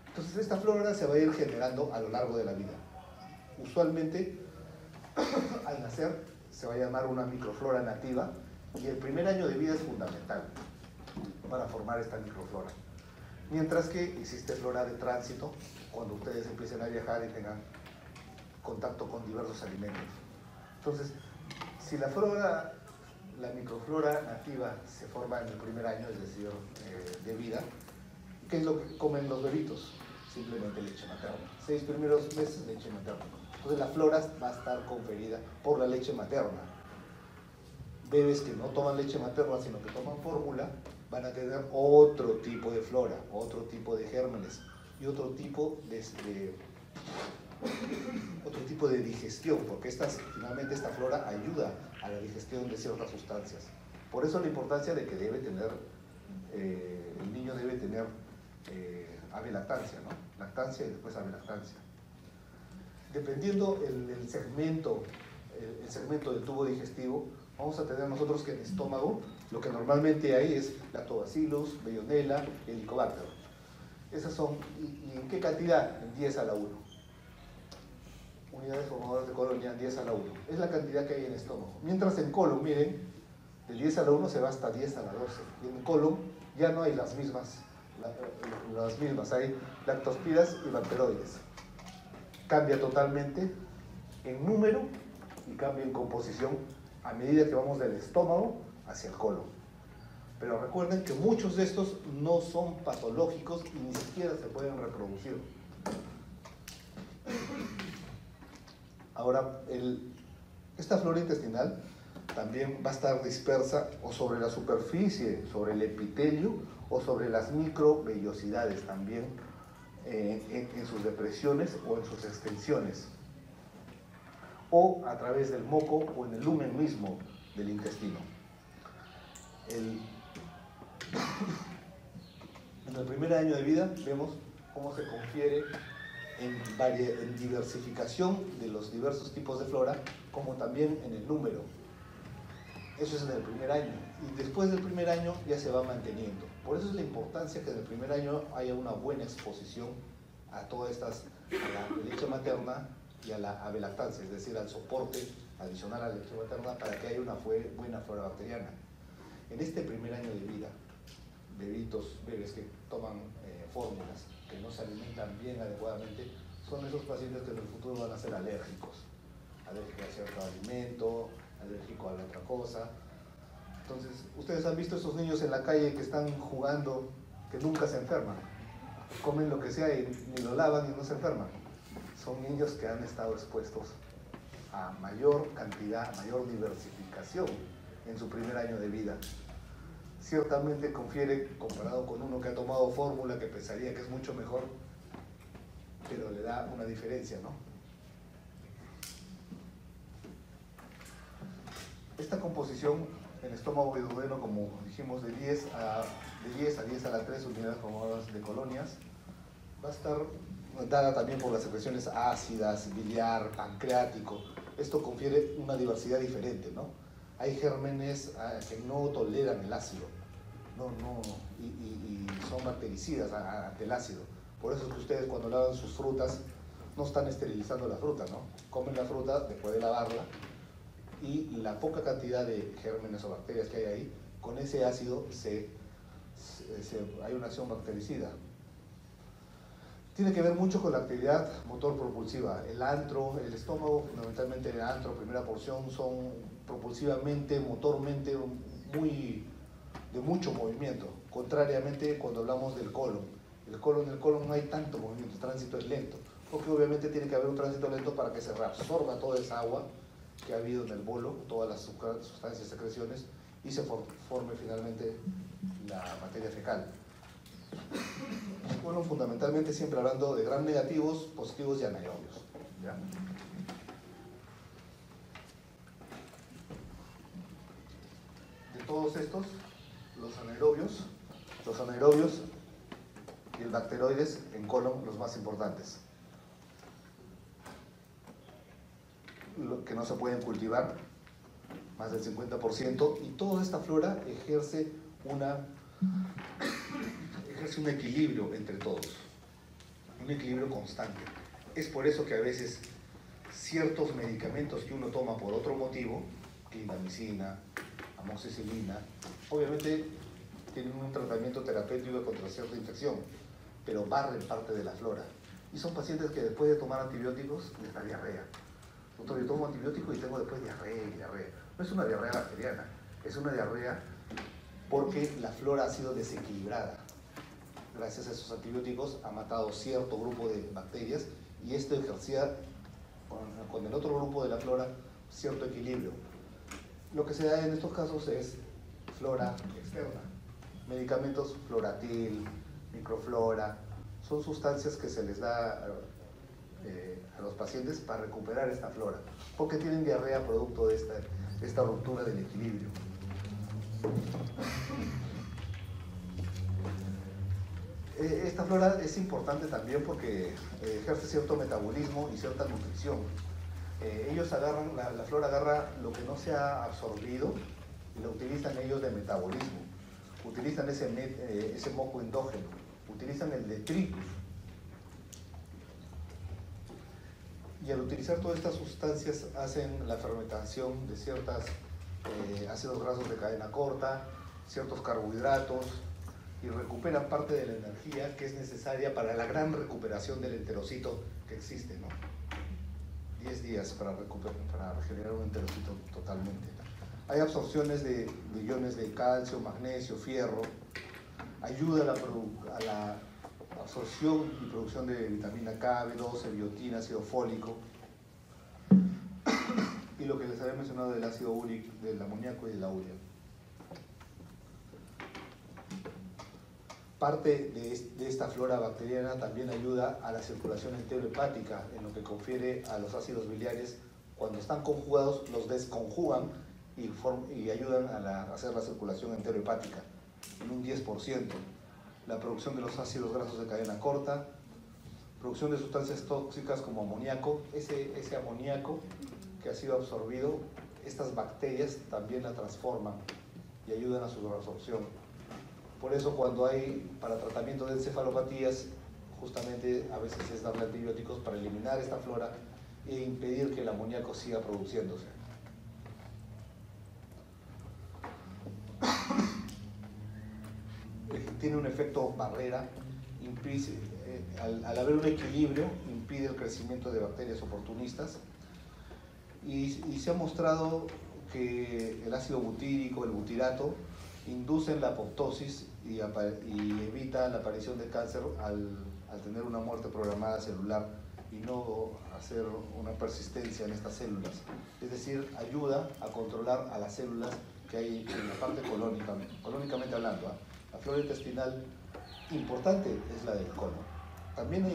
Entonces esta flora se va a ir generando a lo largo de la vida. Usualmente, al nacer, se va a llamar una microflora nativa, y el primer año de vida es fundamental para formar esta microflora. Mientras que existe flora de tránsito, cuando ustedes empiecen a viajar y tengan contacto con diversos alimentos. Entonces, si la microflora nativa se forma en el primer año, es decir, de vida, ¿qué es lo que comen los bebitos? Simplemente leche materna. 6 primeros meses leche materna. Entonces la flora va a estar conferida por la leche materna. bebés que no toman leche materna sino que toman fórmula van a tener otro tipo de flora, otro tipo de gérmenes y otro tipo de digestión, porque finalmente esta flora ayuda a la digestión de ciertas sustancias. Por eso la importancia de que el niño debe tener avelactancia, ¿no? Lactancia y después avelactancia. Dependiendo el segmento del tubo digestivo, vamos a tener nosotros que en el estómago lo que normalmente hay es Lactobacillus, Bellonella y Helicobacter. Esas son, ¿y en qué cantidad? En 10 a la 1. Unidades formadoras de colonia, 10 a la 1. Es la cantidad que hay en el estómago. Mientras en colon, miren, de 10 a la 1 se va hasta 10 a la 12. Y en el colon ya no hay las mismas, hay lactospiras y bacteroides. Cambia totalmente en número y cambia en composición a medida que vamos del estómago hacia el colon. Pero recuerden que muchos de estos no son patológicos y ni siquiera se pueden reproducir. Ahora, esta flora intestinal también va a estar dispersa o sobre la superficie, sobre el epitelio o sobre las microvellosidades también en sus depresiones o en sus extensiones, o a través del moco o en el lumen mismo del intestino. En el primer año de vida vemos cómo se confiere en diversificación de los diversos tipos de flora, como también en el número. Eso es en el primer año, y después del primer año ya se va manteniendo. Por eso es la importancia que en el primer año haya una buena exposición a todas estas, a la leche materna y a la avelactancia, es decir, al soporte adicional a la leche materna para que haya una buena flora bacteriana. En este primer año de vida, bebés que toman fórmulas, que no se alimentan bien adecuadamente, son esos pacientes que en el futuro van a ser alérgicos a cierto alimento, alérgico a la otra cosa. Entonces, ustedes han visto esos niños en la calle que están jugando, que nunca se enferman, comen lo que sea y ni lo lavan y no se enferman. Son niños que han estado expuestos a mayor cantidad, mayor diversificación en su primer año de vida. Ciertamente confiere, comparado con uno que ha tomado fórmula, que pensaría que es mucho mejor, pero le da una diferencia, ¿no? Esta composición en estómago y duodeno, como dijimos, de 10 a 10 a la 3 unidades formadoras de colonias, va a estar dada también por las secreciones ácidas, biliar, pancreático. Esto confiere una diversidad diferente, ¿no? Hay gérmenes que no toleran el ácido, y son bactericidas ante el ácido. Por eso es que ustedes cuando lavan sus frutas no están esterilizando la fruta, ¿no? Comen la fruta después de lavarla y la poca cantidad de gérmenes o bacterias que hay ahí, con ese ácido hay una acción bactericida. Tiene que ver mucho con la actividad motor propulsiva. El antro, el estómago, fundamentalmente el antro, primera porción, son propulsivamente, motormente, de mucho movimiento. Contrariamente cuando hablamos del colon. En el colon no hay tanto movimiento, el tránsito es lento. Porque obviamente tiene que haber un tránsito lento para que se reabsorba toda esa agua que ha habido en el bolo, todas las sustancias, secreciones, y se forme finalmente la materia fecal. Bueno, fundamentalmente siempre hablando de gram negativos, positivos y anaerobios, ¿ya? De todos estos, los anaerobios y el bacteroides en colon, los más importantes, que no se pueden cultivar, más del 50%, y toda esta flora ejerce un equilibrio entre todos, un equilibrio constante. Es por eso que a veces ciertos medicamentos que uno toma por otro motivo, clindamicina, amoxicilina, obviamente tienen un tratamiento terapéutico contra cierta infección, pero barren parte de la flora. Y son pacientes que después de tomar antibióticos les da diarrea. Doctor, yo tomo antibióticos y tengo después diarrea y diarrea. No es una diarrea bacteriana, es una diarrea porque la flora ha sido desequilibrada. Gracias a esos antibióticos ha matado cierto grupo de bacterias y esto ejercía con el otro grupo de la flora cierto equilibrio. Lo que se da en estos casos es flora externa, medicamentos Floratil, Microflora, son sustancias que se les da a los pacientes para recuperar esta flora, porque tienen diarrea producto de esta ruptura del equilibrio. Esta flora es importante también porque ejerce cierto metabolismo y cierta nutrición. Ellos agarran, la flora agarra lo que no se ha absorbido y lo utilizan ellos de metabolismo. Utilizan ese moco endógeno, utilizan el detritus. Y al utilizar todas estas sustancias hacen la fermentación de ciertos ácidos grasos de cadena corta, ciertos carbohidratos, y recuperan parte de la energía que es necesaria para la gran recuperación del enterocito que existe, ¿no? 10 días para regenerar un enterocito totalmente. Hay absorciones de iones de calcio, magnesio, fierro, ayuda a la absorción y producción de vitamina K, B12, biotina, ácido fólico, y lo que les había mencionado del ácido úrico, del amoníaco y de la urea. Parte de esta flora bacteriana también ayuda a la circulación enterohepática, en lo que confiere a los ácidos biliares, cuando están conjugados, los desconjugan y ayudan a hacer la circulación enterohepática en un 10%. La producción de los ácidos grasos de cadena corta, producción de sustancias tóxicas como amoníaco, ese amoníaco que ha sido absorbido, estas bacterias también la transforman y ayudan a su reabsorción. Por eso cuando hay para tratamiento de encefalopatías, justamente a veces es darle antibióticos para eliminar esta flora e impedir que el amoníaco siga produciéndose. Tiene un efecto barrera, al haber un equilibrio, impide el crecimiento de bacterias oportunistas, y se ha mostrado que el ácido butírico, el butirato, inducen la apoptosis y evita la aparición de cáncer al tener una muerte programada celular y no hacer una persistencia en estas células. Es decir, ayuda a controlar a las células que hay en la parte colónicamente hablando. La flora intestinal importante es la del colon. También es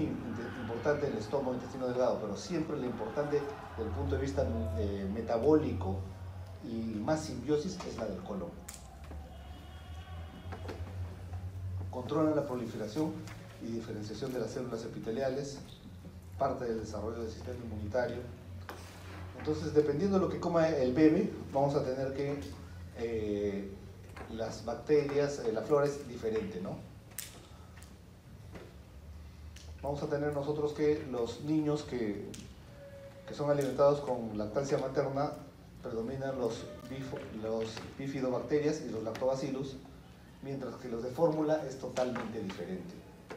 importante el estómago, intestino delgado, pero siempre lo importante desde el punto de vista metabólico y más simbiosis es la del colon. Controlan la proliferación y diferenciación de las células epiteliales, parte del desarrollo del sistema inmunitario. Entonces, dependiendo de lo que coma el bebé, vamos a tener que las bacterias, la flora es diferente, ¿no? Vamos a tener nosotros que los niños que son alimentados con lactancia materna, predominan los bifidobacterias y los lactobacillus, mientras que los de fórmula es totalmente diferente.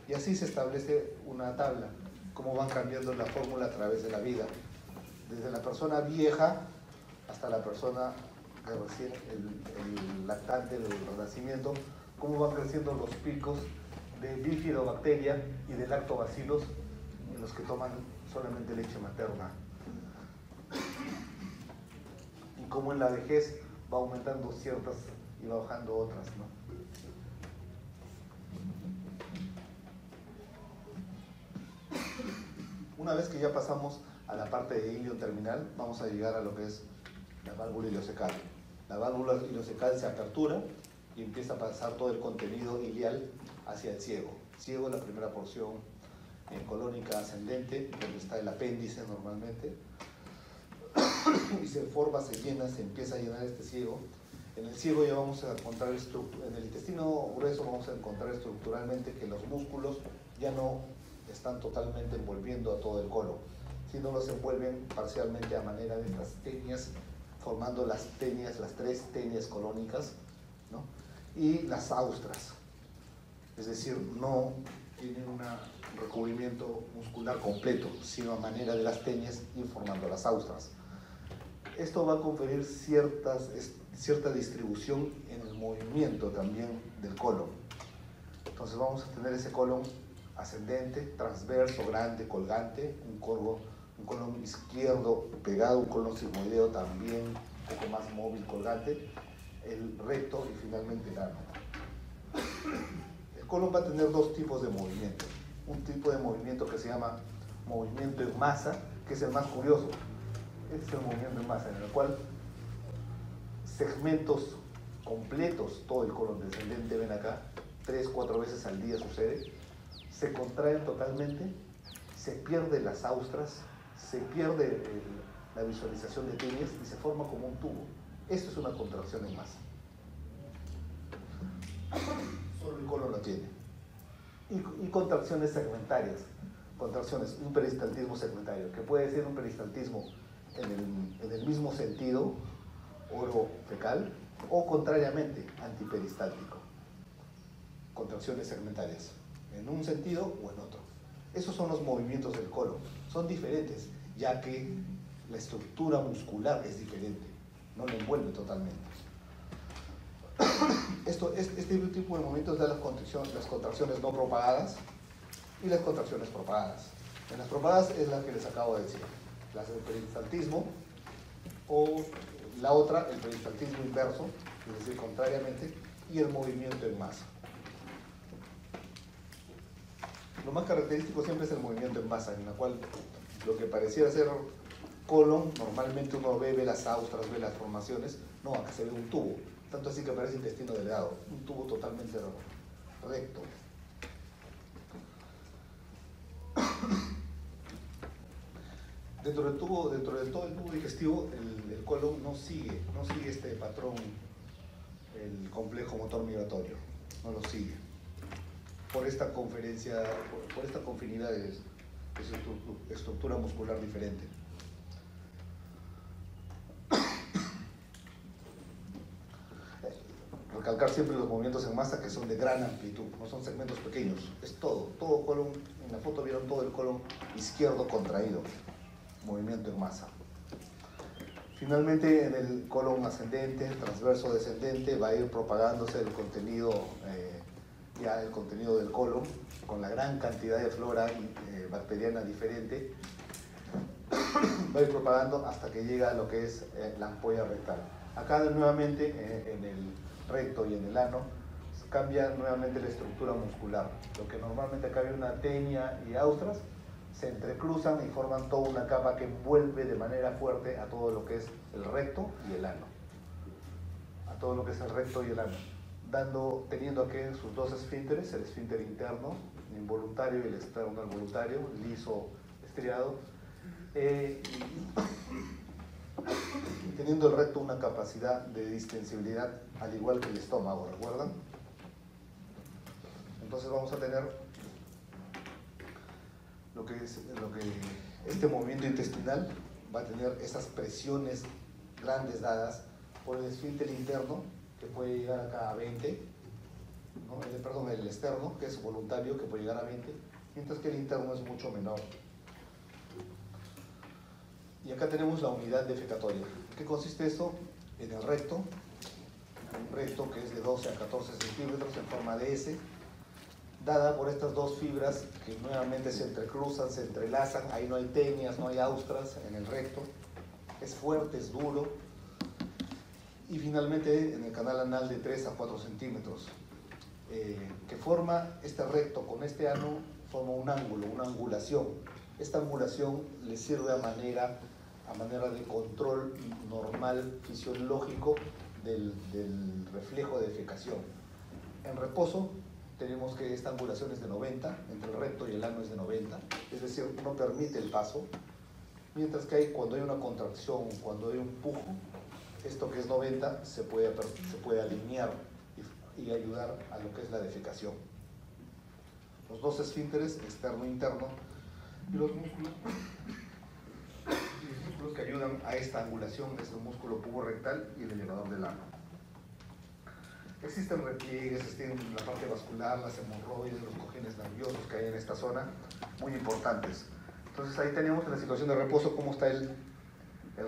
Y así se establece una tabla, cómo van cambiando la fórmula a través de la vida, desde la persona vieja hasta la persona de recién, el lactante del nacimiento, cómo van creciendo los picos de bifidobacteria y de lactobacillus en los que toman solamente leche materna. Y cómo en la vejez va aumentando ciertas y va bajando otras, ¿no? Una vez que ya pasamos a la parte de ilio terminal, vamos a llegar a lo que es la válvula ileocecal. La válvula ileocecal se apertura y empieza a pasar todo el contenido ilial hacia el ciego. Ciego es la primera porción colónica ascendente, donde está el apéndice normalmente, y se forma, se llena, se empieza a llenar este ciego. En el ciego ya vamos a encontrar, en el intestino grueso vamos a encontrar estructuralmente que los músculos ya no están totalmente envolviendo a todo el colon, sino los envuelven parcialmente a manera de las tenias, formando las tenias, las 3 tenias colónicas, ¿no? Y las austras, es decir, no tienen un recubrimiento muscular completo, sino a manera de las tenias y formando las austras. Esto va a conferir cierta distribución en el movimiento también del colon. Entonces vamos a tener ese colon ascendente, transverso, grande, colgante, un colon izquierdo pegado, un colon sigmoideo también un poco más móvil, colgante, el recto y finalmente el ano. El colon va a tener dos tipos de movimiento. Un tipo de movimiento que se llama movimiento en masa, que es el más curioso. Este es el movimiento en masa, en el cual segmentos completos, todo el colon descendente, ven acá, 3-4 veces al día sucede, se contraen totalmente, se pierden las austras, se pierde la visualización de tenias y se forma como un tubo. Esto es una contracción en masa. Solo el colon lo tiene. Y contracciones segmentarias, contracciones, un peristaltismo segmentario, que puede ser un peristaltismo en el mismo sentido, oro-fecal, o contrariamente, antiperistáltico. Contracciones segmentarias, en un sentido o en otro. Esos son los movimientos del colon. Son diferentes, ya que la estructura muscular es diferente, no lo envuelve totalmente. Este tipo de movimientos da las contracciones no propagadas y las contracciones propagadas. En las propagadas es la que les acabo de decir, las del peristaltismo, o la otra, el peristaltismo inverso, es decir, contrariamente, y el movimiento en masa. Lo más característico siempre es el movimiento en masa, en la cual lo que pareciera ser colon, normalmente uno ve las austras, ve las formaciones, no, acá se ve un tubo, tanto así que parece intestino delgado, un tubo totalmente recto. Dentro de todo el tubo digestivo, el colon no sigue este patrón, el complejo motor migratorio, no lo sigue. Por esta confinidad de estructura muscular diferente. Recalcar siempre los movimientos en masa que son de gran amplitud, no son segmentos pequeños, es todo colon, en la foto vieron todo el colon izquierdo contraído, movimiento en masa. Finalmente en el colon ascendente, transverso descendente, va a ir propagándose el contenido del colon con la gran cantidad de flora bacteriana diferente, va a ir propagando hasta que llega a lo que es la ampolla rectal. Acá nuevamente en el recto y en el ano cambia nuevamente la estructura muscular. Lo que normalmente acá había una tenia y austras se entrecruzan y forman toda una capa que envuelve de manera fuerte a todo lo que es el recto y el ano. Teniendo aquí sus dos esfínteres, el esfínter interno involuntario y el externo involuntario, liso, estriado, y teniendo el recto una capacidad de distensibilidad al igual que el estómago, ¿recuerdan? Entonces vamos a tener este movimiento intestinal va a tener esas presiones grandes dadas por el esfínter interno, que puede llegar acá a 20, ¿no? El externo, que es voluntario, que puede llegar a 20, mientras que el interno es mucho menor. Y acá tenemos la unidad defecatoria. ¿Qué consiste eso? En el recto, un recto que es de 12 a 14 centímetros en forma de S, dada por estas dos fibras que nuevamente se entrecruzan, se entrelazan, ahí no hay tenias, no hay austras en el recto, es fuerte, es duro, y finalmente en el canal anal de 3 a 4 centímetros, que forma este recto con este ano, forma un ángulo, una angulación. Esta angulación le sirve a manera de control normal, fisiológico del reflejo de defecación. En reposo tenemos que esta angulación es de 90, entre el recto y el ano es de 90, es decir, no permite el paso, mientras que cuando hay una contracción, cuando hay un pujo, esto que es 90 se puede alinear y ayudar a lo que es la defecación. Los dos esfínteres, externo e interno, y los músculos que ayudan a esta angulación es el músculo puborectal y el elevador del ano. Existen repliegues, existen la parte vascular, las hemorroides, los cojines nerviosos que hay en esta zona, muy importantes. Entonces ahí tenemos en la situación de reposo cómo está el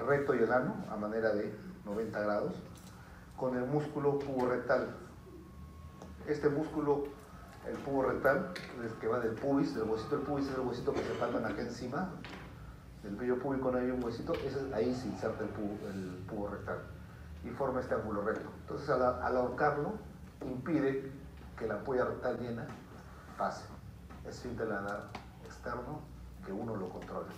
recto y el ano a manera de 90 grados, con el músculo puborectal. Este músculo, el puborectal, que va del pubis, del huesito del pubis, es el huesito que se palpan acá encima, del vello púbico no hay un huesito, ahí se inserta el pubo rectal y forma este ángulo recto. Entonces al ahorcarlo impide que la ampolla rectal llena pase. Esfínter anal externo que uno lo controla.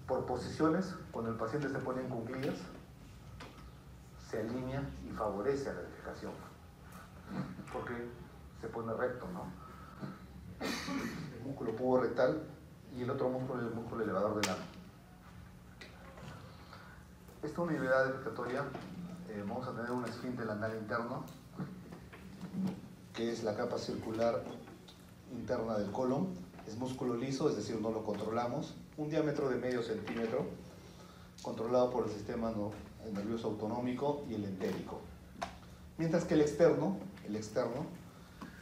Por posiciones, cuando el paciente se pone en cuclillas, se alinea y favorece a la defecación, porque se pone recto, ¿no? El músculo pubo rectal y el otro músculo es el músculo elevador del ano. Esta unidad defecatoria, vamos a tener un esfínter anal interno, que es la capa circular interna del colon. Es músculo liso, es decir, no lo controlamos, un diámetro de medio centímetro, controlado por el sistema nervioso autonómico y el entérico. Mientras que el externo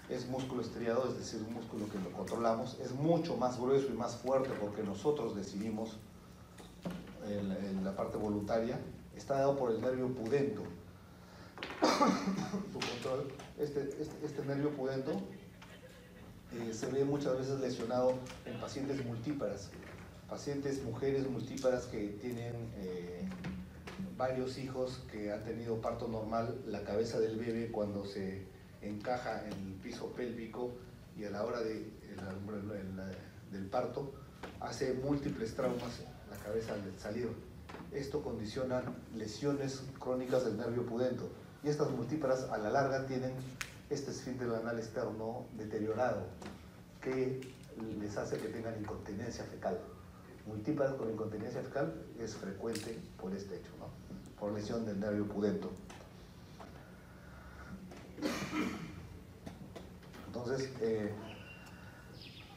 es músculo estriado, es decir, un músculo que lo controlamos, es mucho más grueso y más fuerte porque nosotros decidimos en la parte voluntaria, está dado por el nervio pudendo. Su control, este nervio pudendo se ve muchas veces lesionado en pacientes multíparas, mujeres multíparas que tienen varios hijos, que han tenido parto normal. La cabeza del bebé, cuando se encaja en el piso pélvico y a la hora del parto, hace múltiples traumas en la cabeza al salir. Esto condiciona lesiones crónicas del nervio pudendo, y estas multíparas a la larga tienen este esfínter anal externo deteriorado, que les hace que tengan incontinencia fecal. Multíparas con incontinencia fecal es frecuente por este hecho, ¿no? Por lesión del nervio pudendo. Entonces,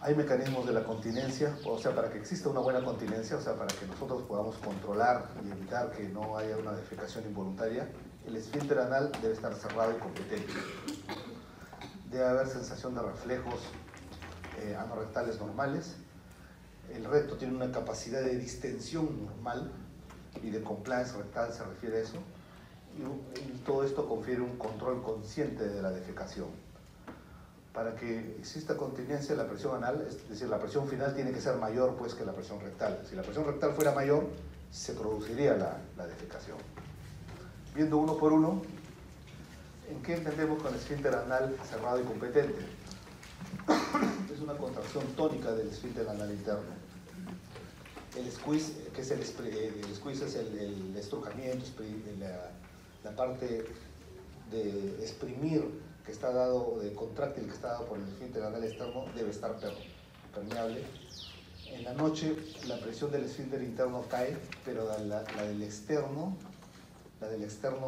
hay mecanismos de la continencia, o sea, para que exista una buena continencia, o sea, para que nosotros podamos controlar y evitar que no haya una defecación involuntaria, el esfínter anal debe estar cerrado y competente. Debe haber sensación de reflejos anorrectales normales. El recto tiene una capacidad de distensión normal y de compliance rectal, se refiere a eso, y todo esto confiere un control consciente de la defecación. Para que exista continencia, la presión anal, es decir, la presión final tiene que ser mayor pues que la presión rectal. Si la presión rectal fuera mayor, se produciría la defecación. Viendo uno por uno, ¿en qué entendemos con esfínter anal cerrado y competente? Es una contracción tónica del esfínter anal interno. El squeeze, que es el squeeze es el estrujamiento, la parte de exprimir que está dado, de contráctil que está dado por el esfínter anal externo, debe estar permeable. En la noche la presión del esfínter interno cae, pero la del externo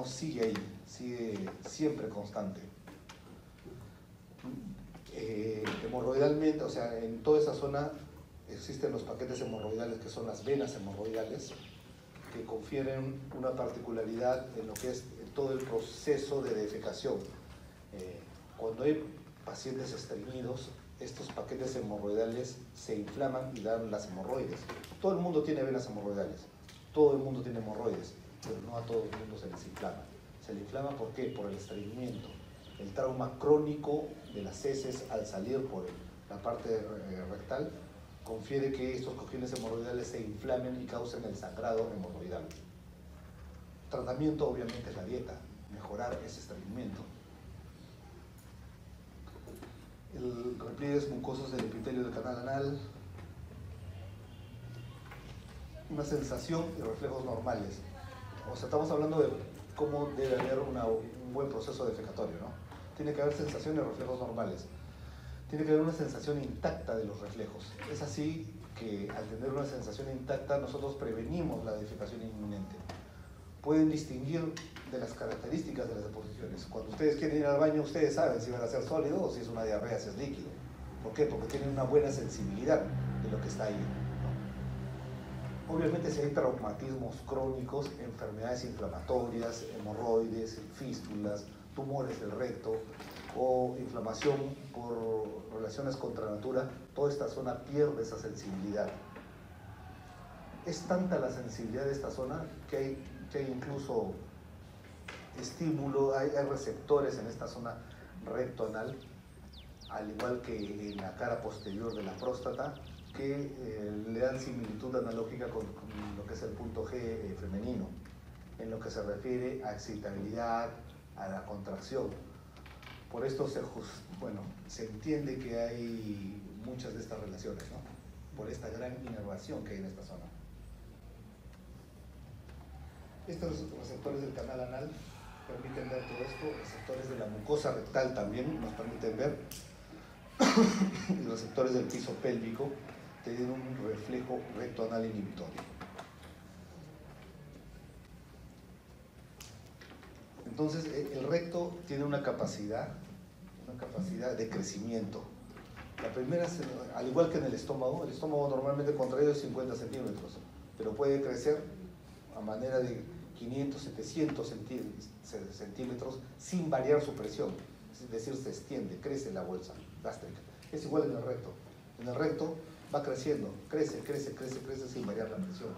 sigue ahí, sigue siempre constante. Hemorroidalmente, o sea, en toda esa zona existen los paquetes hemorroidales, que son las venas hemorroidales, que confieren una particularidad en lo que es todo el proceso de defecación. Cuando hay pacientes estreñidos, estos paquetes hemorroidales se inflaman y dan las hemorroides. Todo el mundo tiene venas hemorroidales, todo el mundo tiene hemorroides, pero no a todo el mundo se les inflama. Se le inflama ¿por qué? Por el estreñimiento. El trauma crónico de las heces al salir por la parte rectal confiere que estos cojines hemorroidales se inflamen y causen el sangrado hemorroidal. Tratamiento obviamente es la dieta, mejorar ese estreñimiento. El repliegues mucosos del epitelio del canal anal, una sensación y reflejos normales. O sea, estamos hablando de cómo debe haber un buen proceso defecatorio, ¿no? Tiene que haber sensación y reflejos normales. Tiene que haber una sensación intacta de los reflejos. Es así que al tener una sensación intacta nosotros prevenimos la defecación inminente. Pueden distinguir de las características de las deposiciones. Cuando ustedes quieren ir al baño, ustedes saben si van a ser sólido o si es una diarrea, si es líquido. ¿Por qué? Porque tienen una buena sensibilidad de lo que está ahí, ¿no? Obviamente si hay traumatismos crónicos, enfermedades inflamatorias, hemorroides, fístulas, tumores del recto o inflamación por relaciones contra natura, toda esta zona pierde esa sensibilidad. Es tanta la sensibilidad de esta zona que hay incluso estímulo, hay receptores en esta zona rectoanal, al igual que en la cara posterior de la próstata, que le dan similitud analógica con lo que es el punto G femenino, en lo que se refiere a excitabilidad, a la contracción. Por esto se entiende que hay muchas de estas relaciones, ¿no? Por esta gran inervación que hay en esta zona. Estos receptores del canal anal permiten ver todo esto, receptores de la mucosa rectal también nos permiten ver, y los receptores del piso pélvico tienen un reflejo recto anal inhibitorio. Entonces, el recto tiene una capacidad de crecimiento. La primera, al igual que en el estómago normalmente contraído es 50 centímetros, pero puede crecer a manera de 500, 700 centímetros sin variar su presión. Es decir, se extiende, crece la bolsa gástrica. Es igual en el recto. En el recto va creciendo, crece sin variar la presión.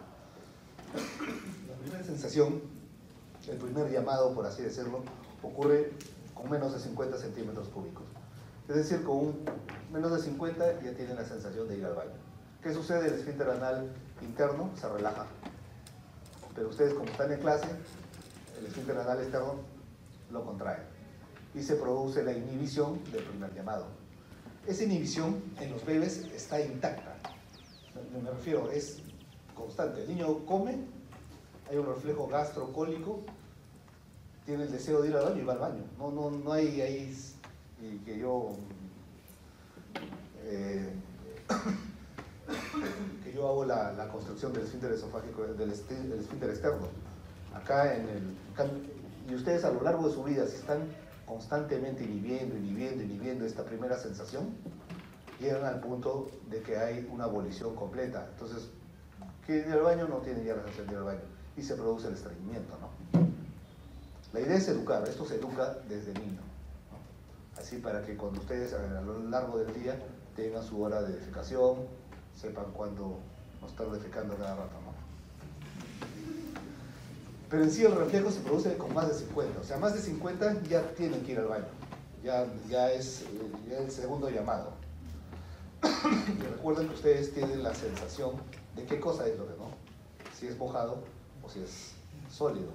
La primera sensación, el primer llamado, por así decirlo, ocurre con menos de 50 centímetros cúbicos. Es decir, con menos de 50 ya tienen la sensación de ir al baño. ¿Qué sucede? El esfínter anal interno se relaja. Pero ustedes, como están en clase, el esfínter anal externo lo contrae. Y se produce la inhibición del primer llamado. Esa inhibición en los bebés está intacta. Me refiero, es constante. El niño come, hay un reflejo gastrocólico, tiene el deseo de ir al baño y va al baño. No hay ahí que yo hago la construcción del esfínter esofágico, del esfínter externo. Acá y ustedes a lo largo de su vida, si están constantemente inhibiendo esta primera sensación, llegan al punto de que hay una abolición completa. Entonces, ¿quieren ir al baño? No tienen ya la sensación de ir al baño. Y se produce el estreñimiento, ¿no? La idea es educar, esto se educa desde niño, ¿no? Así para que cuando ustedes a lo largo del día tengan su hora de defecación, sepan cuándo no estar defecando cada rato, ¿no? Pero en sí el reflejo se produce con más de 50, o sea, más de 50 ya tienen que ir al baño, ya es el segundo llamado. Y recuerden que ustedes tienen la sensación de qué cosa es lo que no, si es mojado o si es sólido.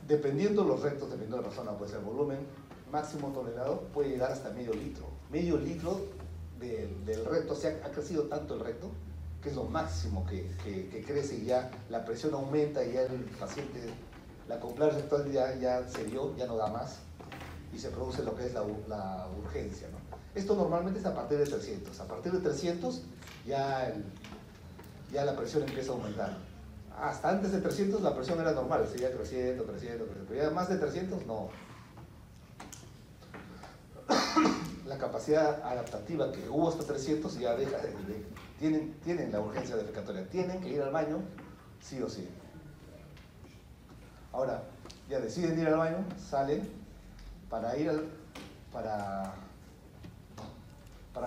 Dependiendo los rectos, dependiendo de la persona, pues el volumen máximo tolerado puede llegar hasta medio litro. Medio litro del recto, o sea, ha crecido tanto el recto, que es lo máximo que crece y ya la presión aumenta y ya el paciente, la compliance rectal ya se dio, ya no da más y se produce lo que es la urgencia, ¿no? Esto normalmente es a partir de 300. A partir de 300 ya la presión empieza a aumentar. Hasta antes de 300 la presión era normal, seguía creciendo, pero ya más de 300 no. La capacidad adaptativa que hubo hasta 300 ya deja tienen la urgencia defecatoria, tienen que ir al baño sí o sí. Ahora, ya deciden ir al baño, salen, para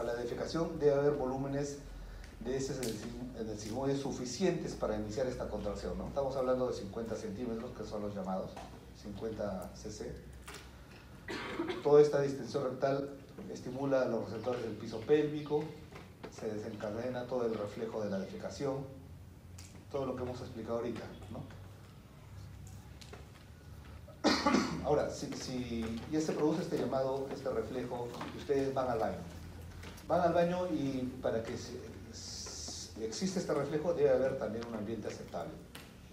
la defecación debe haber volúmenes de heces en el sigmoide suficientes para iniciar esta contracción, ¿no? Estamos hablando de 50 centímetros, que son los llamados 50 cc. Toda esta distensión rectal estimula los receptores del piso pélvico, se desencadena todo el reflejo de la defecación, todo lo que hemos explicado ahorita, ¿no? Ahora, si ya se produce este llamado, este reflejo, ustedes van al baño y para que existe este reflejo debe haber también un ambiente aceptable.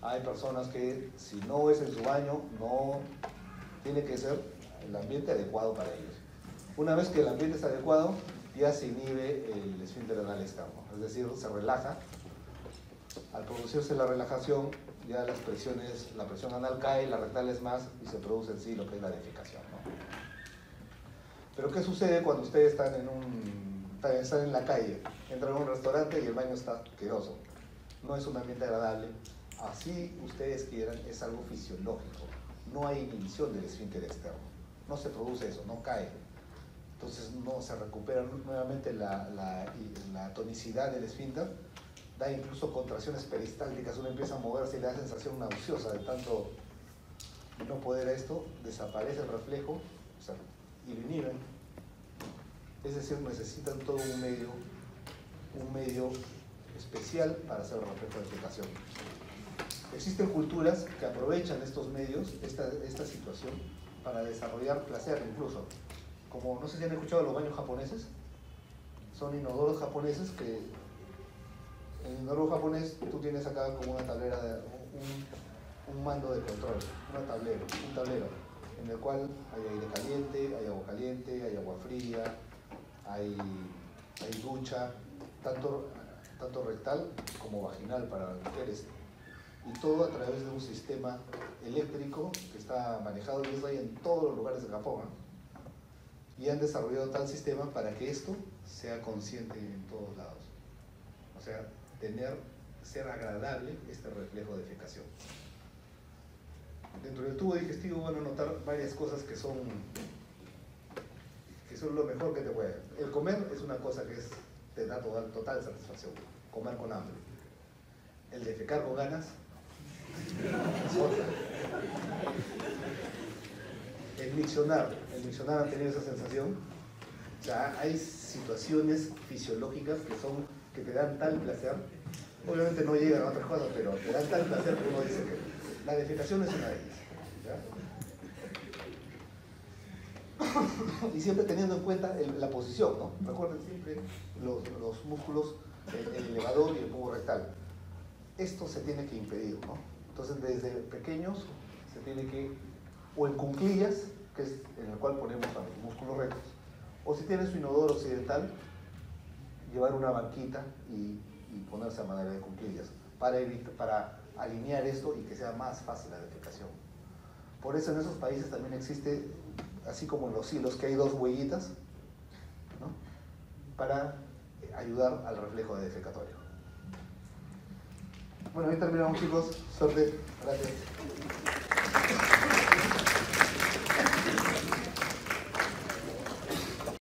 Hay personas que si no es en su baño, no tiene que ser el ambiente adecuado para ellos. Una vez que el ambiente es adecuado, ya se inhibe el esfínter anal externo, es decir, se relaja. Al producirse la relajación, ya la presión anal cae, la rectal es más y se produce en sí lo que es la defecación, ¿no? Pero ¿qué sucede cuando ustedes están en la calle, entran a un restaurante y el baño está asqueroso? No es un ambiente agradable. Así ustedes quieran, es algo fisiológico. No hay inhibición del esfínter externo. No se produce eso, no cae. Entonces no se recupera nuevamente la tonicidad del esfínter. Da incluso contracciones peristálticas. Uno empieza a moverse y le da sensación nauseosa de tanto no poder esto. Desaparece el reflejo, o sea, y lo inhiben. Es decir, necesitan todo un medio especial para hacer el reflejo de defecación. Existen culturas que aprovechan estos medios, esta situación, para desarrollar placer incluso. Como, no sé si han escuchado los baños japoneses, son inodoros japoneses que, en el inodoro japonés tú tienes acá como una tablera, un mando de control, un tablero, en el cual hay aire caliente, hay agua fría, hay ducha, tanto rectal como vaginal para las mujeres. Y todo a través de un sistema eléctrico que está manejado y hay en todos los lugares de Japón. Y han desarrollado tal sistema para que esto sea consciente en todos lados. O sea, ser agradable este reflejo de defecación. Dentro del tubo digestivo van a notar varias cosas que son lo mejor que te puede. El comer es una cosa que te da total satisfacción. Comer con hambre. El defecar con ganas es otra. El miccionar ha tenido esa sensación. O sea, hay situaciones fisiológicas que te dan tal placer. Obviamente no llegan a otras cosas, pero te dan tal placer que uno dice que la defecación es una de ellas. ¿Ya? Y siempre teniendo en cuenta la posición, ¿no? Recuerden siempre los músculos, el elevador y el cubo rectal. Esto se tiene que impedir, ¿no? Entonces, desde pequeños se tiene que, o en cuclillas, que es en el cual ponemos a los músculos rectos, o si tienes su inodoro occidental, llevar una banquita y ponerse a manera de cuclillas para alinear esto y que sea más fácil la defecación. Por eso en esos países también existe, así como en los hilos, que hay dos huellitas, ¿no? Para ayudar al reflejo de defecatorio. Bueno, ahí terminamos, chicos. Suerte. Gracias.